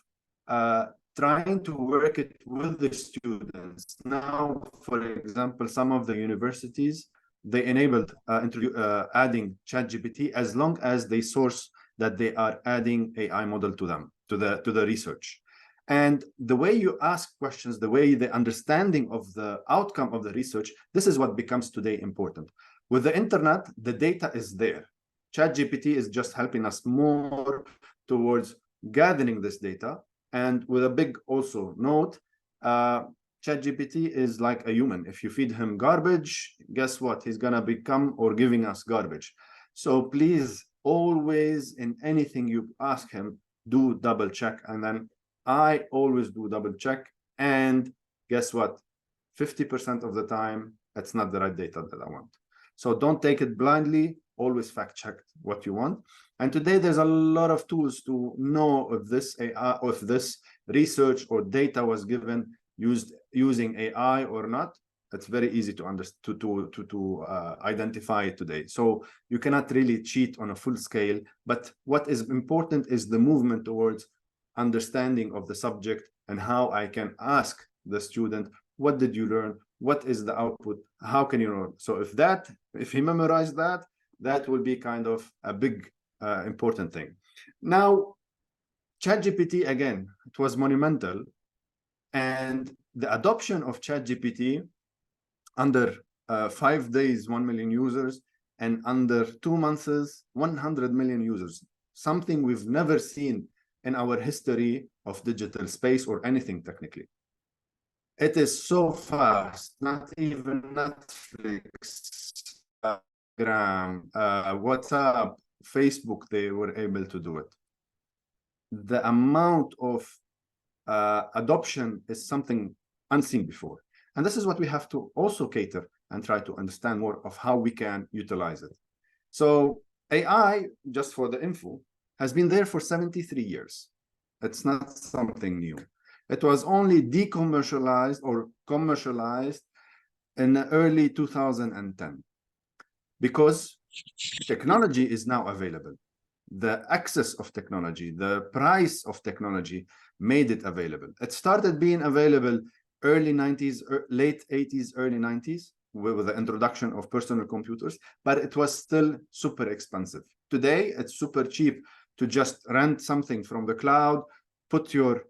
trying to work it with the students. Now, for example, some of the universities, they enabled adding ChatGPT as long as they source that they are adding AI model to them, to the research. And the way you ask questions, the way the understanding of the outcome of the research, this is what becomes today important. With the internet, the data is there. ChatGPT is just helping us more towards gathering this data. And with a big also note, ChatGPT is like a human. If you feed him garbage, guess what? He's gonna become or giving us garbage. So please, always in anything you ask him, do double check. And then I always do double check. And guess what? 50% of the time, it's not the right data that I want. So don't take it blindly, always fact check what you want. And today there's a lot of tools to know if this AI, or if this research or data was given using AI or not. It's very easy to understand, to identify it today. So you cannot really cheat on a full scale, but what is important is the movement towards understanding of the subject and how I can ask the student, what did you learn? What is the output? How can you learn? So if he memorized that, that will be kind of a big important thing. Now, ChatGPT, again, it was monumental. And the adoption of ChatGPT under 5 days, 1 million users, and under 2 months, 100 million users, something we've never seen in our history of digital space or anything technically. It is so fast, not even Netflix, Instagram, WhatsApp, Facebook, they were able to do it. The amount of adoption is something unseen before. And this is what we have to also cater and try to understand more of how we can utilize it. So AI, just for the info, has been there for 73 years. It's not something new. It was only decommercialized or commercialized in early 2010 because technology is now available. The access of technology, the price of technology made it available. It started being available early 90s, late 80s, early 90s with the introduction of personal computers, but it was still super expensive. Today, it's super cheap to just rent something from the cloud, put your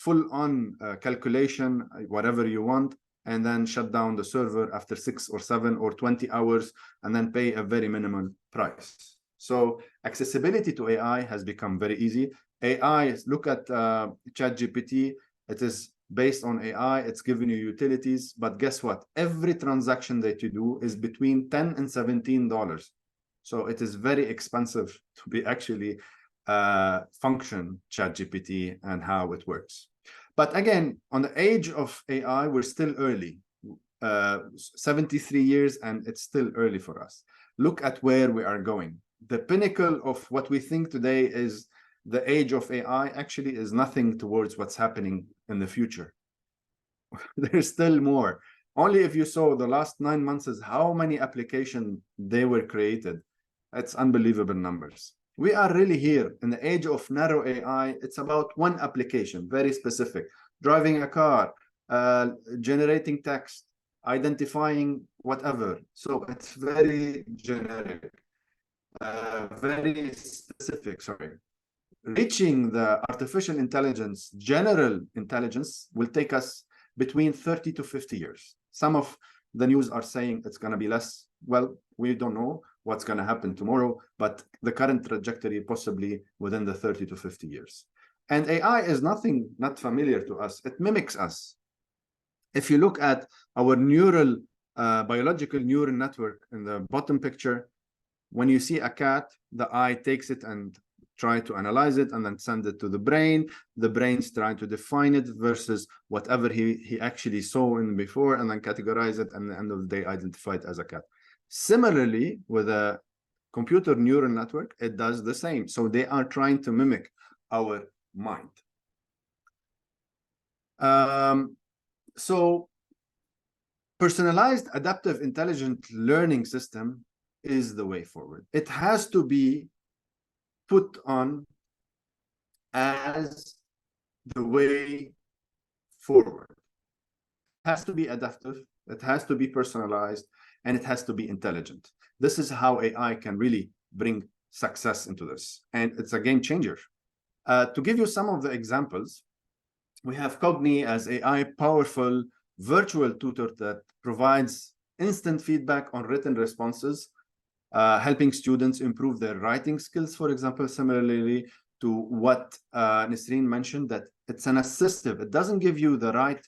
full-on calculation, whatever you want, and then shut down the server after 6 or 7 or 20 hours, and then pay a very minimal price. So accessibility to AI has become very easy. AI, look at ChatGPT, it is based on AI, it's giving you utilities, but guess what? Every transaction that you do is between $10 and $17. So it is very expensive to be actually function ChatGPT and how it works. But again, on the age of AI, we're still early, 73 years, and it's still early for us. Look at where we are going. The pinnacle of what we think today is the age of AI actually is nothing towards what's happening in the future. There's still more. Only if you saw the last 9 months is how many applications they were created. It's unbelievable numbers. We are really here in the age of narrow AI. It's about one application, very specific. Driving a car, generating text, identifying whatever. So it's very generic, very specific, sorry. reaching the artificial intelligence, general intelligence, will take us between 30 to 50 years. Some of the news are saying it's going to be less. Well, we don't know what's going to happen tomorrow, but the current trajectory possibly within the 30 to 50 years. And AI is not familiar to us. It mimics us. If you look at our biological neural network in the bottom picture, when you see a cat, the eye takes it and try to analyze it and then send it to the brain. The brain's trying to define it versus whatever he actually saw in before, and then categorize it, and at the end of the day identify it as a cat. Similarly, with a computer neural network, it does the same. So they are trying to mimic our mind. So personalized adaptive intelligent learning system is the way forward. It has to be put on as the way forward. It has to be adaptive, it has to be personalized, and it has to be intelligent. This is how AI can really bring success into this, and it's a game changer. To give you some of the examples, we have Cogni as AI powerful virtual tutor that provides instant feedback on written responses, helping students improve their writing skills, for example. Similarly to what Nisreen mentioned, that it's an assistive. It doesn't give you the right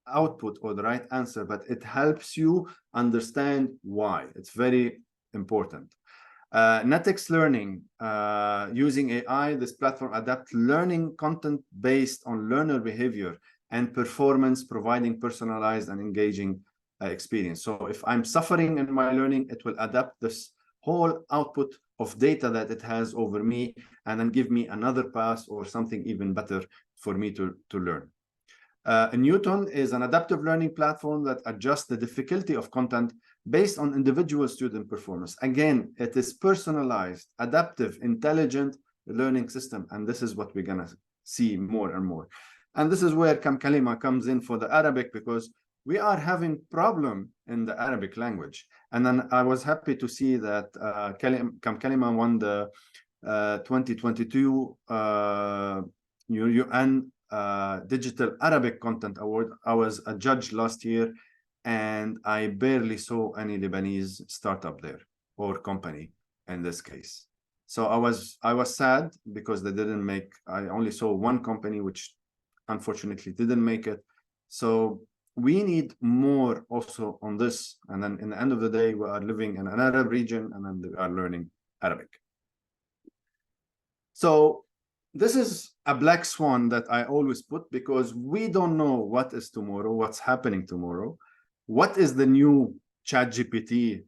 output or the right answer, but it helps you understand why. It's very important. Netix Learning, using AI, this platform adapts learning content based on learner behavior and performance, providing personalized and engaging experience. So if I'm suffering in my learning, it will adapt this whole output of data that it has over me and then give me another pass or something even better for me to learn. Newton is an adaptive learning platform that adjusts the difficulty of content based on individual student performance. Again, it is personalized, adaptive, intelligent learning system, and this is what we're going to see more and more. And this is where Kam Kalima comes in for the Arabic, because we are having problem in the Arabic language. And then I was happy to see that Kam Kalima won the 2022 UN Digital Arabic Content Award. I was a judge last year, and I barely saw any Lebanese startup there, or company in this case. So I was sad because they didn't make, I only saw one company which unfortunately didn't make it. So we need more also on this. And then in the end of the day, we are living in an Arab region, and then we are learning Arabic. So this is a black swan that I always put, because we don't know what is tomorrow, what's happening tomorrow. What is the new ChatGPT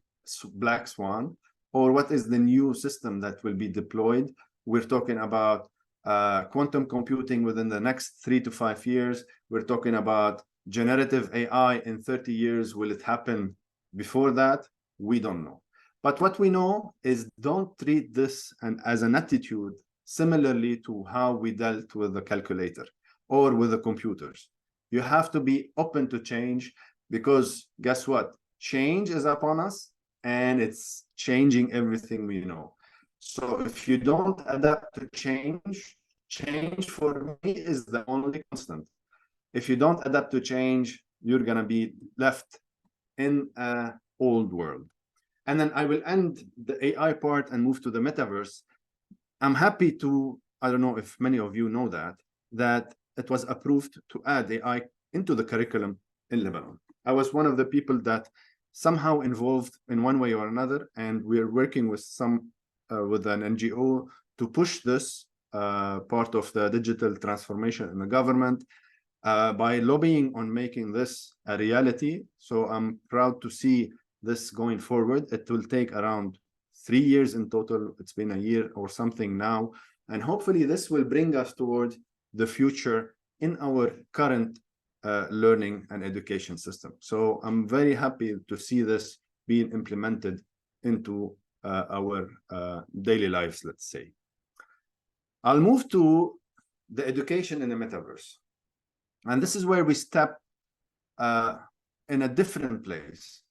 black swan, or what is the new system that will be deployed? We're talking about quantum computing within the next 3 to 5 years. We're talking about generative AI in 30 years. Will it happen before that? We don't know. But what we know is, don't treat this as an attitude similarly to how we dealt with the calculator or with the computers. You have to be open to change, because guess what? Change is upon us, and it's changing everything we know. So if you don't adapt to change, change for me is the only constant. If you don't adapt to change, you're going to be left in an old world. And then I will end the AI part and move to the metaverse. I'm happy to, I don't know if many of you know that it was approved to add AI into the curriculum in Lebanon. I was one of the people that somehow involved in one way or another, and we're working with with an NGO to push this part of the digital transformation in the government by lobbying on making this a reality. So I'm proud to see this going forward. It will take around 3 years in total. It's been a year or something now, and hopefully this will bring us towards the future in our current learning and education system. So I'm very happy to see this being implemented into our daily lives, let's say. I'll move to the education in the metaverse. And this is where we step in a different place,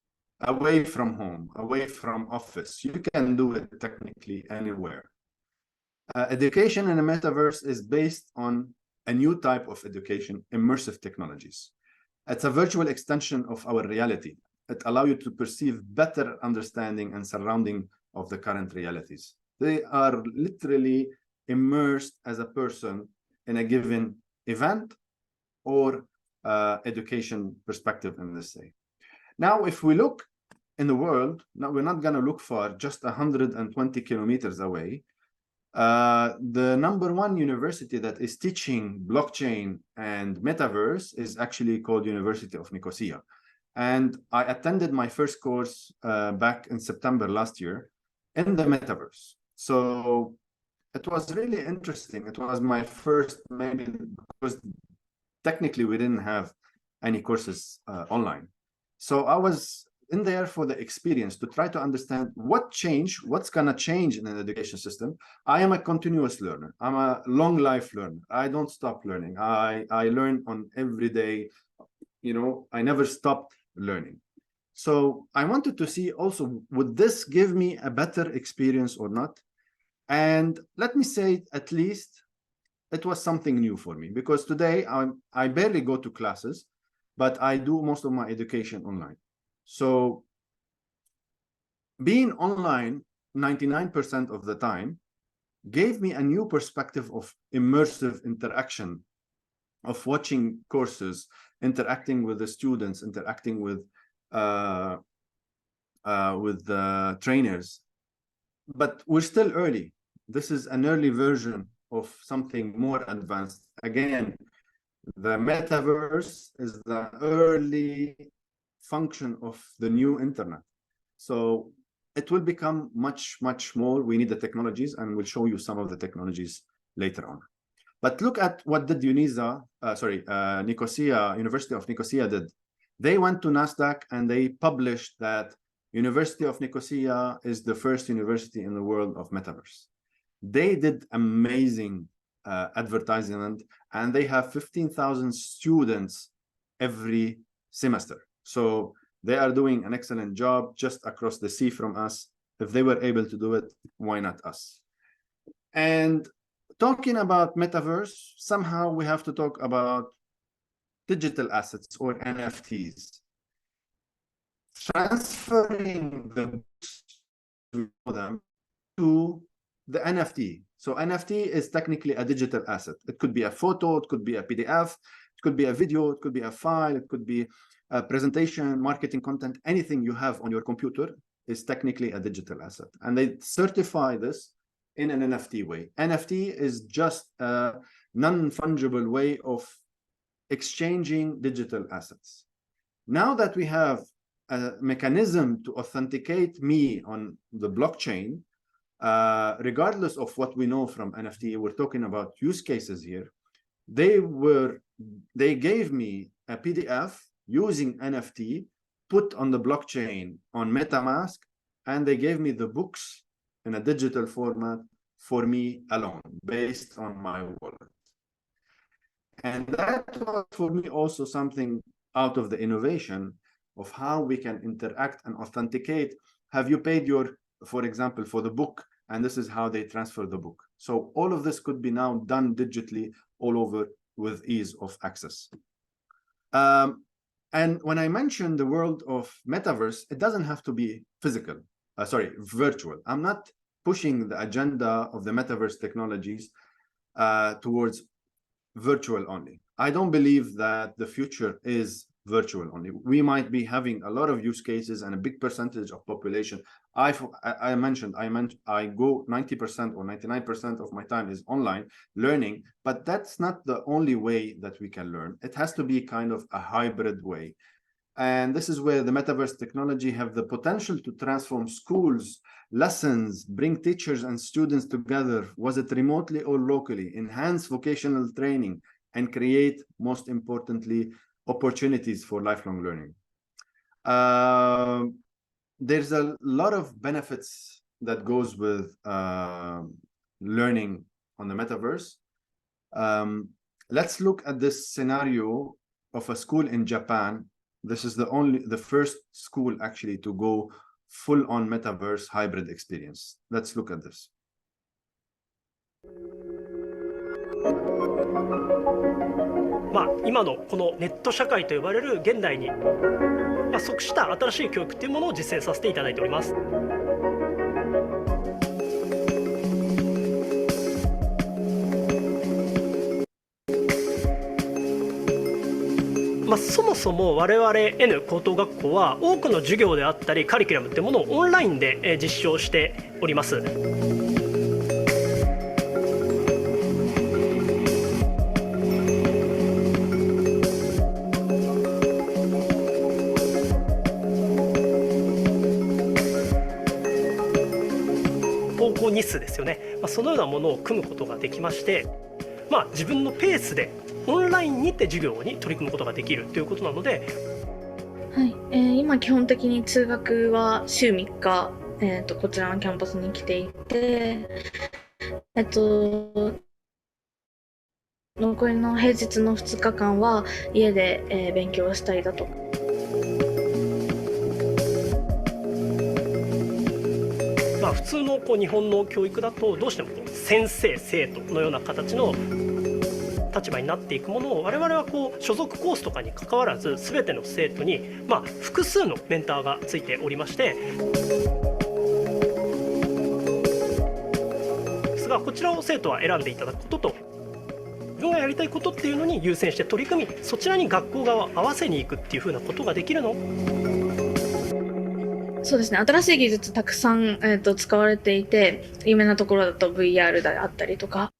away from home, away from office. You can do it technically anywhere. Education in a metaverse is based on a new type of education, immersive technologies. It's a virtual extension of our reality. It allows you to perceive better understanding and surrounding of the current realities. They are literally immersed as a person in a given event or education perspective in this way. Now, if we look in the world, now we're not going to look far, just 120 kilometers away. The #1 university that is teaching blockchain and metaverse is actually called University of Nicosia. And I attended my first course back in September last year in the metaverse. So it was really interesting. It was my first, maybe because technically we didn't have any courses online. So I was in there for the experience to try to understand what's going to change in an education system. I am a continuous learner. I'm a long life learner. I don't stop learning. I learn on every day. You know, I never stopped learning. So I wanted to see also, would this give me a better experience or not? And let me say, at least it was something new for me, because today I barely go to classes, but I do most of my education online. So being online 99% of the time gave me a new perspective of immersive interaction, of watching courses, interacting with the students, interacting with the trainers. But we're still early. This is an early version of something more advanced. Again, the metaverse is the early function of the new internet. So it will become much, much more. We need the technologies, and we'll show you some of the technologies later on. But look at what did Nicosia, University of Nicosia did. They went to NASDAQ and they published that University of Nicosia is the first university in the world of metaverse. They did amazing advertisement, and they have 15,000 students every semester. So they are doing an excellent job just across the sea from us. If they were able to do it, why not us? And talking about metaverse, somehow we have to talk about digital assets or NFTs. Transferring the books to the NFT. So NFT is technically a digital asset. It could be a photo, it could be a PDF, it could be a video, it could be a file, it could be a presentation, marketing content. Anything you have on your computer is technically a digital asset. And they certify this in an NFT way. NFT is just a non-fungible way of exchanging digital assets. Now that we have a mechanism to authenticate me on the blockchain, regardless of what we know from NFT, we're talking about use cases here. They gave me a PDF using NFT, put on the blockchain on MetaMask, and they gave me the books in a digital format for me alone, based on my wallet. And that was for me also something out of the innovation of how we can interact and authenticate. Have you paid your, for example, for the book, and this is how they transfer the book. So all of this could be now done digitally all over with ease of access. And when I mention the world of metaverse, it doesn't have to be physical, virtual. I'm not pushing the agenda of the metaverse technologies towards virtual only. I don't believe that the future is virtual only. We might be having a lot of use cases and a big percentage of population. I mentioned I go 90% or 99% of my time is online learning, but that's not the only way that we can learn. It has to be kind of a hybrid way. And this is where the metaverse technology have the potential to transform schools, lessons, bring teachers and students together, was it remotely or locally, enhance vocational training, and create, most importantly, opportunities for lifelong learning. There's a lot of benefits that goes with learning on the metaverse. Let's look at this scenario of a school in Japan. This is the first school actually to go full on metaverse hybrid experience. Let's look at this. 今のこのネット社会と呼ばれる現代に、即した新しい教育というものを実践させていただいております。そもそも我々 N 高等学校は多くの授業であったりカリキュラムというものをオンラインで実証しております。登校日数ですよね、そのようなものを組むことができまして、自分のペースでオンラインにて授業に取り組むことができるということなので、今基本的に通学は週3日、こちらのキャンパスに来ていて、残りの平日の2日間は家で、勉強をしたりだとか。普通の日本の教育だとどうしても先生生徒のような形の立場になっていくものを、我々は所属コースとかに関わらず全ての生徒に、複数のメンターがついておりまして、ですがこちらを生徒は選んでいただくことと、自分がやりたいことっていうのに優先して取り組み、そちらに学校側を合わせにいくっていうふうなことができるの。そうですね、新しい技術たくさん、使われていて、有名なところだと VR であったりとか。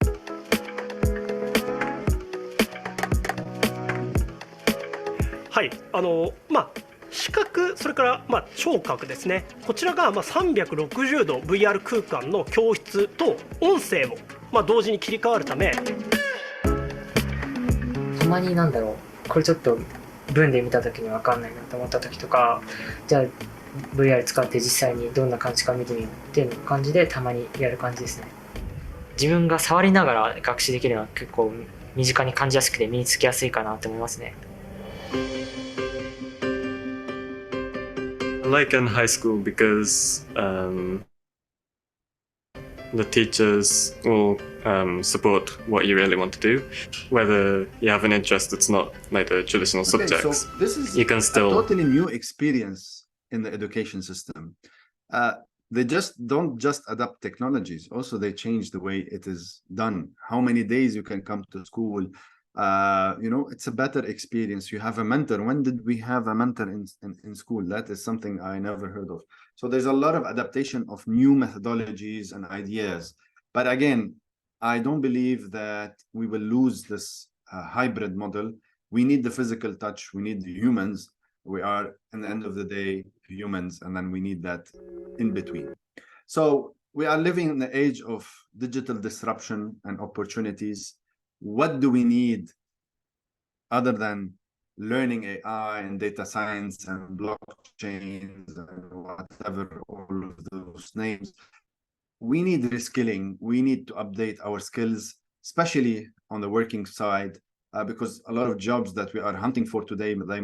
視覚、それから聴覚ですね、こちらが360度 VR 空間の教室と音声も同時に切り替わるため、たまにこれちょっと文で見た時に分かんないなと思った時とか、じゃあVR 使って実際にどんな感じか見てみようっていう感じでたまにやる感じですね。自分が触りながら学習できるのは結構身近に感じやすくて身につきやすいかなと思いますね。I like in high school because the teachers will support what you really want to do, whether you have an interest that's not like the traditional subjects. So this is you can still a totally new experience in the education system. They don't just adapt technologies, also they change the way it is done. How many days you can come to school, it's a better experience. You have a mentor. When did we have a mentor in school? That is something I never heard of. So there's a lot of adaptation of new methodologies and ideas. But again, I don't believe that we will lose this hybrid model. We need the physical touch. We need the humans. We are, in the end of the day, humans, and then we need that in between. So we are living in the age of digital disruption and opportunities. What do we need other than learning AI and data science and blockchains and whatever, all of those names? We need reskilling. We need to update our skills, especially on the working side, because a lot of jobs that we are hunting for today, they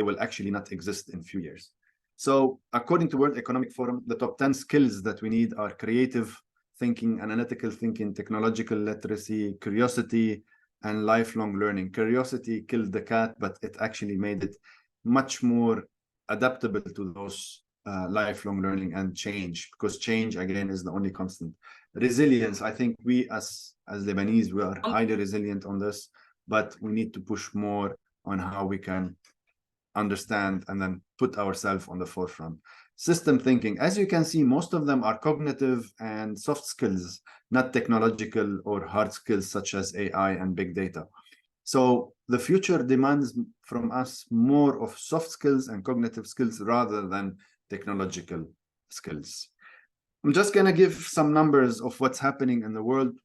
will actually not exist in a few years. So according to World Economic Forum, the top 10 skills that we need are creative thinking, analytical thinking, technological literacy, curiosity, and lifelong learning. Curiosity killed the cat, but it actually made it much more adaptable to those lifelong learning and change, because change, again, is the only constant. Resilience, I think we as Lebanese, we are highly resilient on this, but we need to push more on how we can understand and then put ourselves on the forefront. System thinking, as you can see, most of them are cognitive and soft skills, not technological or hard skills such as AI and big data. So the future demands from us more of soft skills and cognitive skills rather than technological skills. I'm just going to give some numbers of what's happening in the world,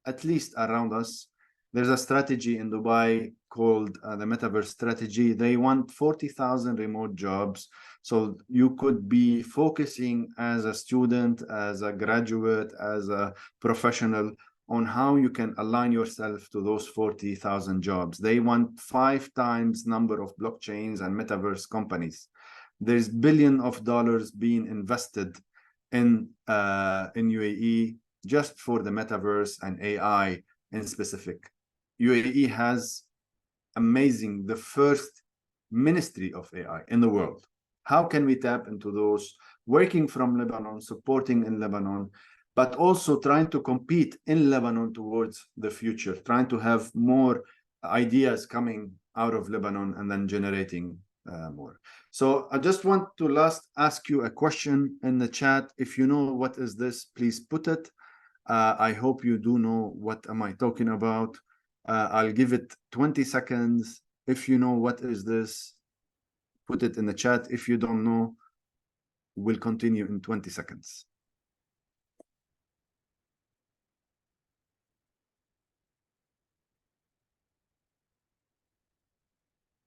at least around us. There's a strategy in Dubai called the Metaverse Strategy. They want 40,000 remote jobs. So you could be focusing as a student, as a graduate, as a professional on how you can align yourself to those 40,000 jobs. They want 5 times number of blockchains and metaverse companies. There's billions of dollars being invested in UAE just for the metaverse and AI in specific. UAE has amazing, the first ministry of AI in the world. How can we tap into those, working from Lebanon, supporting in Lebanon, but also trying to compete in Lebanon towards the future, trying to have more ideas coming out of Lebanon and then generating more. So I just want to last ask you a question in the chat. If you know what is this, please put it. I hope you do know what am I talking about. I'll give it 20 seconds. If you know what is this, put it in the chat. If you don't know, we'll continue in 20 seconds.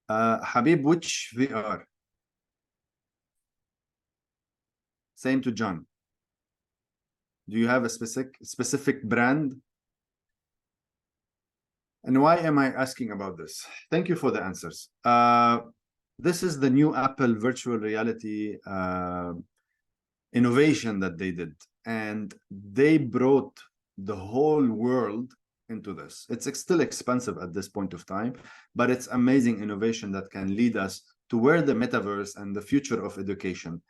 Habib, which VR? Same to John. Do you have a specific brand? And why am I asking about this? Thank you for the answers. This is the new Apple virtual reality innovation that they did. And they brought the whole world into this. It's still expensive at this point of time, but it's amazing innovation that can lead us to where the metaverse and the future of education.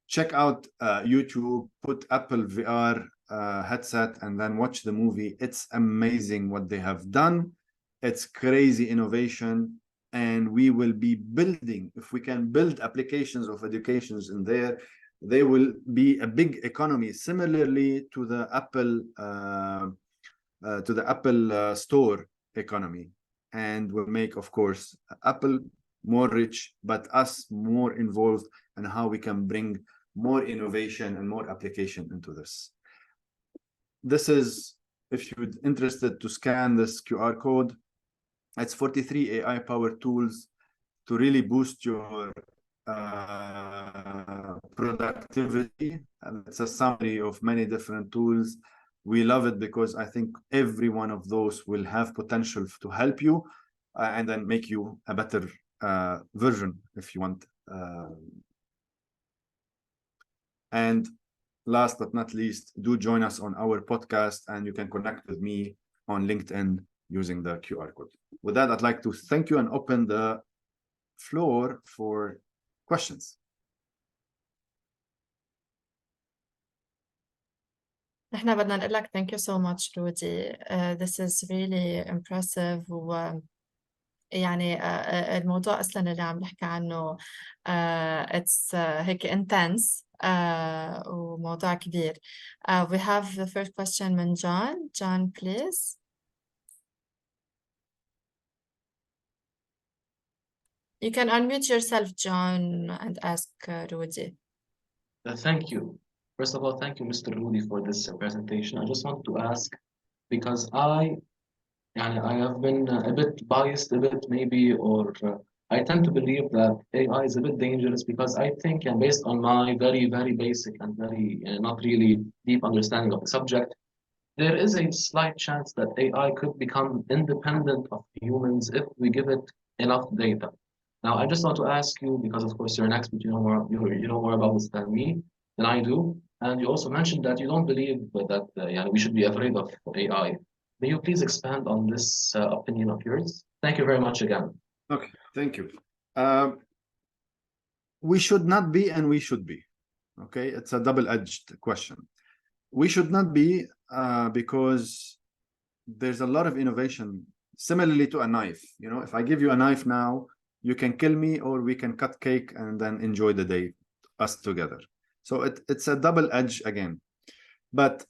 Check out YouTube, put Apple VR headset and then watch the movie. It's amazing what they have done. It's crazy innovation, and we will be building, if we can build applications of educations in there, they will be a big economy, similarly to the Apple store economy, and will make, of course, Apple more rich, but us more involved in how we can bring more innovation and more application into this. This is, if you're interested to scan this QR code, it's 43 AI-powered tools to really boost your productivity. And it's a summary of many different tools. We love it because I think every one of those will have potential to help you and then make you a better version, if you want. And last but not least, do join us on our podcast, and you can connect with me on LinkedIn using the QR code. With that, I'd like to thank you and open the floor for questions. احنا بدنا نقول لك thank you so much Rudy. This is really impressive. يعني الموضوع أصلا اللي عم نحكي عنه it's هيك intense وموضوع كبير. We have the first question من John. John, please. You can unmute yourself, John, and ask Rudy. Thank you. First of all, thank you, Mr. Rudy, for this presentation. I just want to ask, because I have been a bit biased, a bit maybe, or I tend to believe that AI is a bit dangerous because I think, and based on my very, very basic and very not really deep understanding of the subject, there is a slight chance that AI could become independent of humans if we give it enough data. Now, I just want to ask you, because of course you're an expert, you know more about this than me, than I do, and you also mentioned that you don't believe that we should be afraid of AI. May you please expand on this opinion of yours? Thank you very much again. Okay, thank you. We should not be, and we should be. Okay, it's a double-edged question. We should not be because there's a lot of innovation, similarly to a knife. You know, if I give you a knife now, you can kill me, or we can cut cake and then enjoy the day, us together. So it's a double edge again. But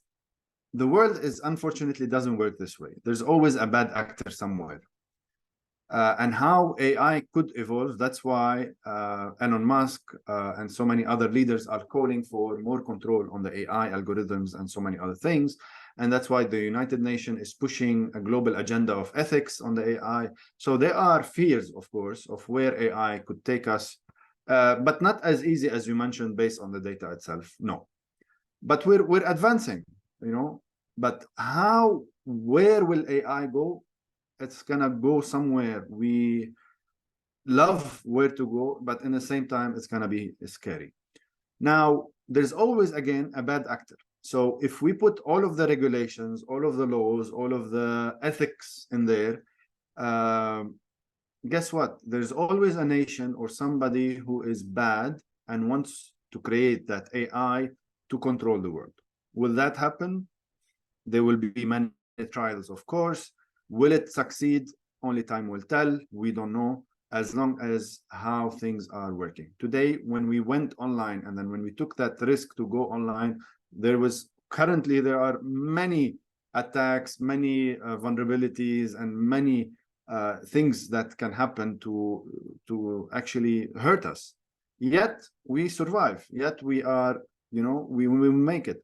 the world unfortunately doesn't work this way. There's always a bad actor somewhere. And how AI could evolve, that's why Elon Musk and so many other leaders are calling for more control on the AI algorithms and so many other things. And that's why the United Nations is pushing a global agenda of ethics on the AI. So there are fears, of course, of where AI could take us, but not as easy as you mentioned based on the data itself. No, but we're advancing, you know. But where will AI go? It's gonna go somewhere. We love where to go, but in the same time, it's gonna be scary. Now, there's always, again, a bad actor. So if we put all of the regulations, all of the laws, all of the ethics in there, guess what? There's always a nation or somebody who is bad and wants to create that AI to control the world. Will that happen? There will be many trials, of course. Will it succeed? Only time will tell. We don't know, as long as how things are working. Today, when we went online and then when we took that risk to go online, there are many attacks, many vulnerabilities, and many things that can happen to actually hurt us. Yet we survive. Yet we are, we make it.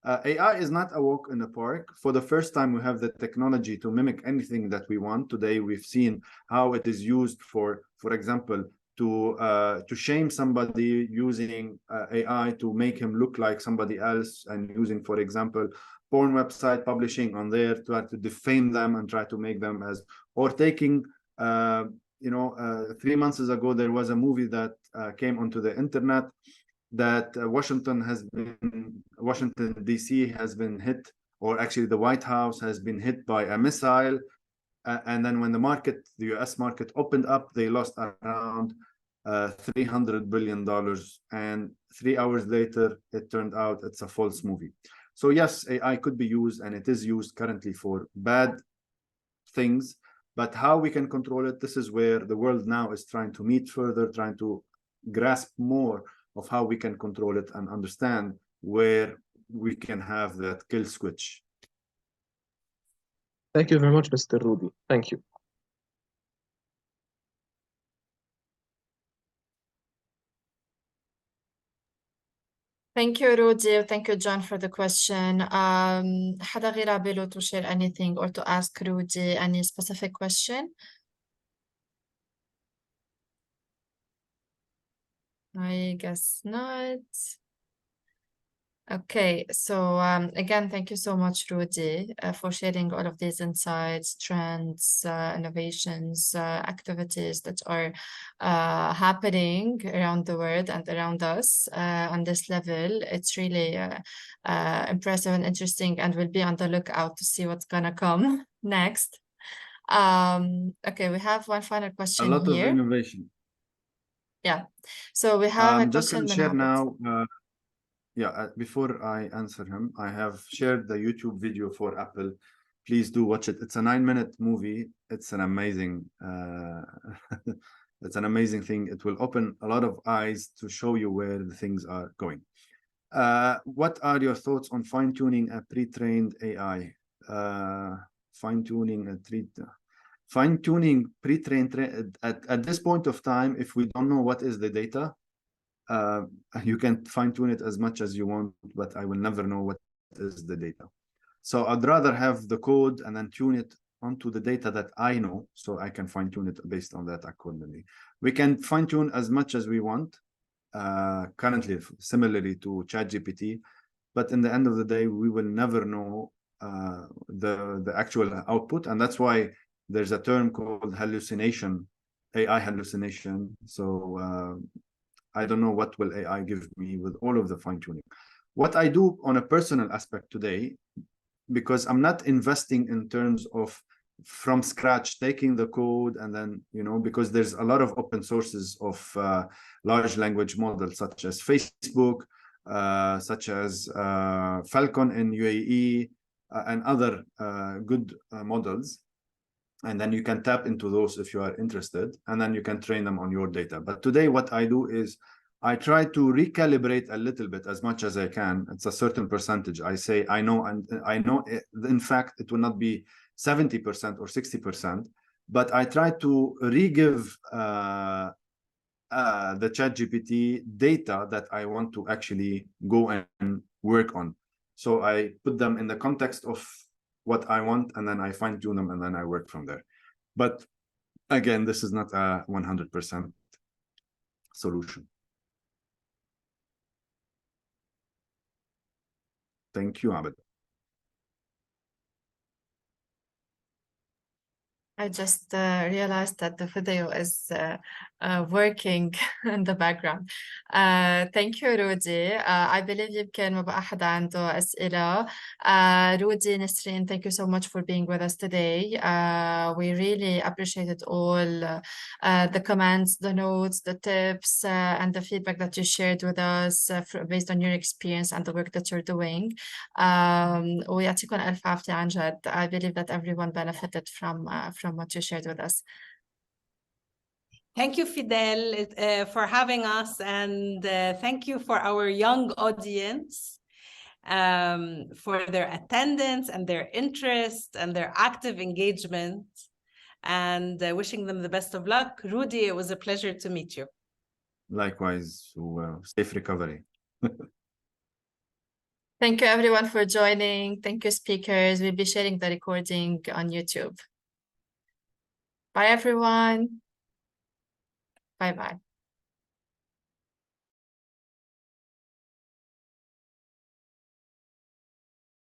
AI is not a walk in the park. For the first time, we have the technology to mimic anything that we want. Today, we've seen how it is used for example, to shame somebody using AI to make him look like somebody else, and using, for example, porn website publishing on there to try to defame them and try to make them as, or taking 3 months ago, there was a movie that came onto the internet that Washington DC has been hit, or actually the White House has been hit by a missile. And then when the US market opened up, they lost around $300 billion. And 3 hours later, it turned out it's a false movie. So yes, AI could be used, and it is used currently for bad things. But how we can control it, this is where the world now is trying to meet further, trying to grasp more of how we can control it and understand where we can have that kill switch. Thank you very much, Mr. Rudy. Thank you. Thank you, Rudy. Thank you, John, for the question. حدا غير عباله to share anything or to ask Rudy any specific question? I guess not. Okay, so again, thank you so much, Rudy, for sharing all of these insights, trends, innovations, activities that are happening around the world and around us on this level. It's really impressive and interesting, and we'll be on the lookout to see what's gonna come next. Okay, we have one final question here. A lot of innovation. Yeah, so we have a just question. going to share now. Before I answer him, I have shared the YouTube video for Apple. Please do watch it. It's a 9-minute movie. It's an amazing, it's an amazing thing. It will open a lot of eyes to show you where the things are going. What are your thoughts on fine-tuning a pre-trained AI? Fine-tuning pre-trained at this point of time, if we don't know what is the data, you can fine-tune it as much as you want, but I will never know what is the data. So I'd rather have the code and then tune it onto the data that I know, so I can fine-tune it based on that accordingly. We can fine-tune as much as we want currently, similarly to ChatGPT, but in the end of the day, we will never know the actual output, and that's why there's a term called hallucination, AI hallucination. So I don't know what will AI give me with all of the fine-tuning. What I do on a personal aspect today, because I'm not investing in terms of from scratch, taking the code and then, because there's a lot of open sources of large language models, such as Facebook, such as Falcon in UAE, and other good models. And then you can tap into those if you are interested, and then you can train them on your data. But today what I do is I try to recalibrate a little bit as much as I can. It's a certain percentage. I say, I know, in fact, it will not be 70% or 60%, but I try to re-give the ChatGPT data that I want to actually go and work on. So I put them in the context of what I want, and then I fine-tune them, and then I work from there. But again, this is not a 100% solution. Thank you, Abed. I just realized that the video is working in the background. Thank you, Rudy. I believe يمكن ما بقى حدا عنده أسئلة. Rudy, Nesreen, thank you so much for being with us today. We really appreciated all the comments, the notes, the tips, and the feedback that you shared with us based on your experience and the work that you're doing. ويعطيكم ألف عافية عن جد. I believe that everyone benefited from what you shared with us. Thank you, Fidel, for having us, and thank you for our young audience for their attendance and their interest and their active engagement, and wishing them the best of luck. Rudy, it was a pleasure to meet you. Likewise, safe recovery. Thank you, everyone, for joining. Thank you, speakers. We'll be sharing the recording on YouTube. Bye, everyone. Bye-bye.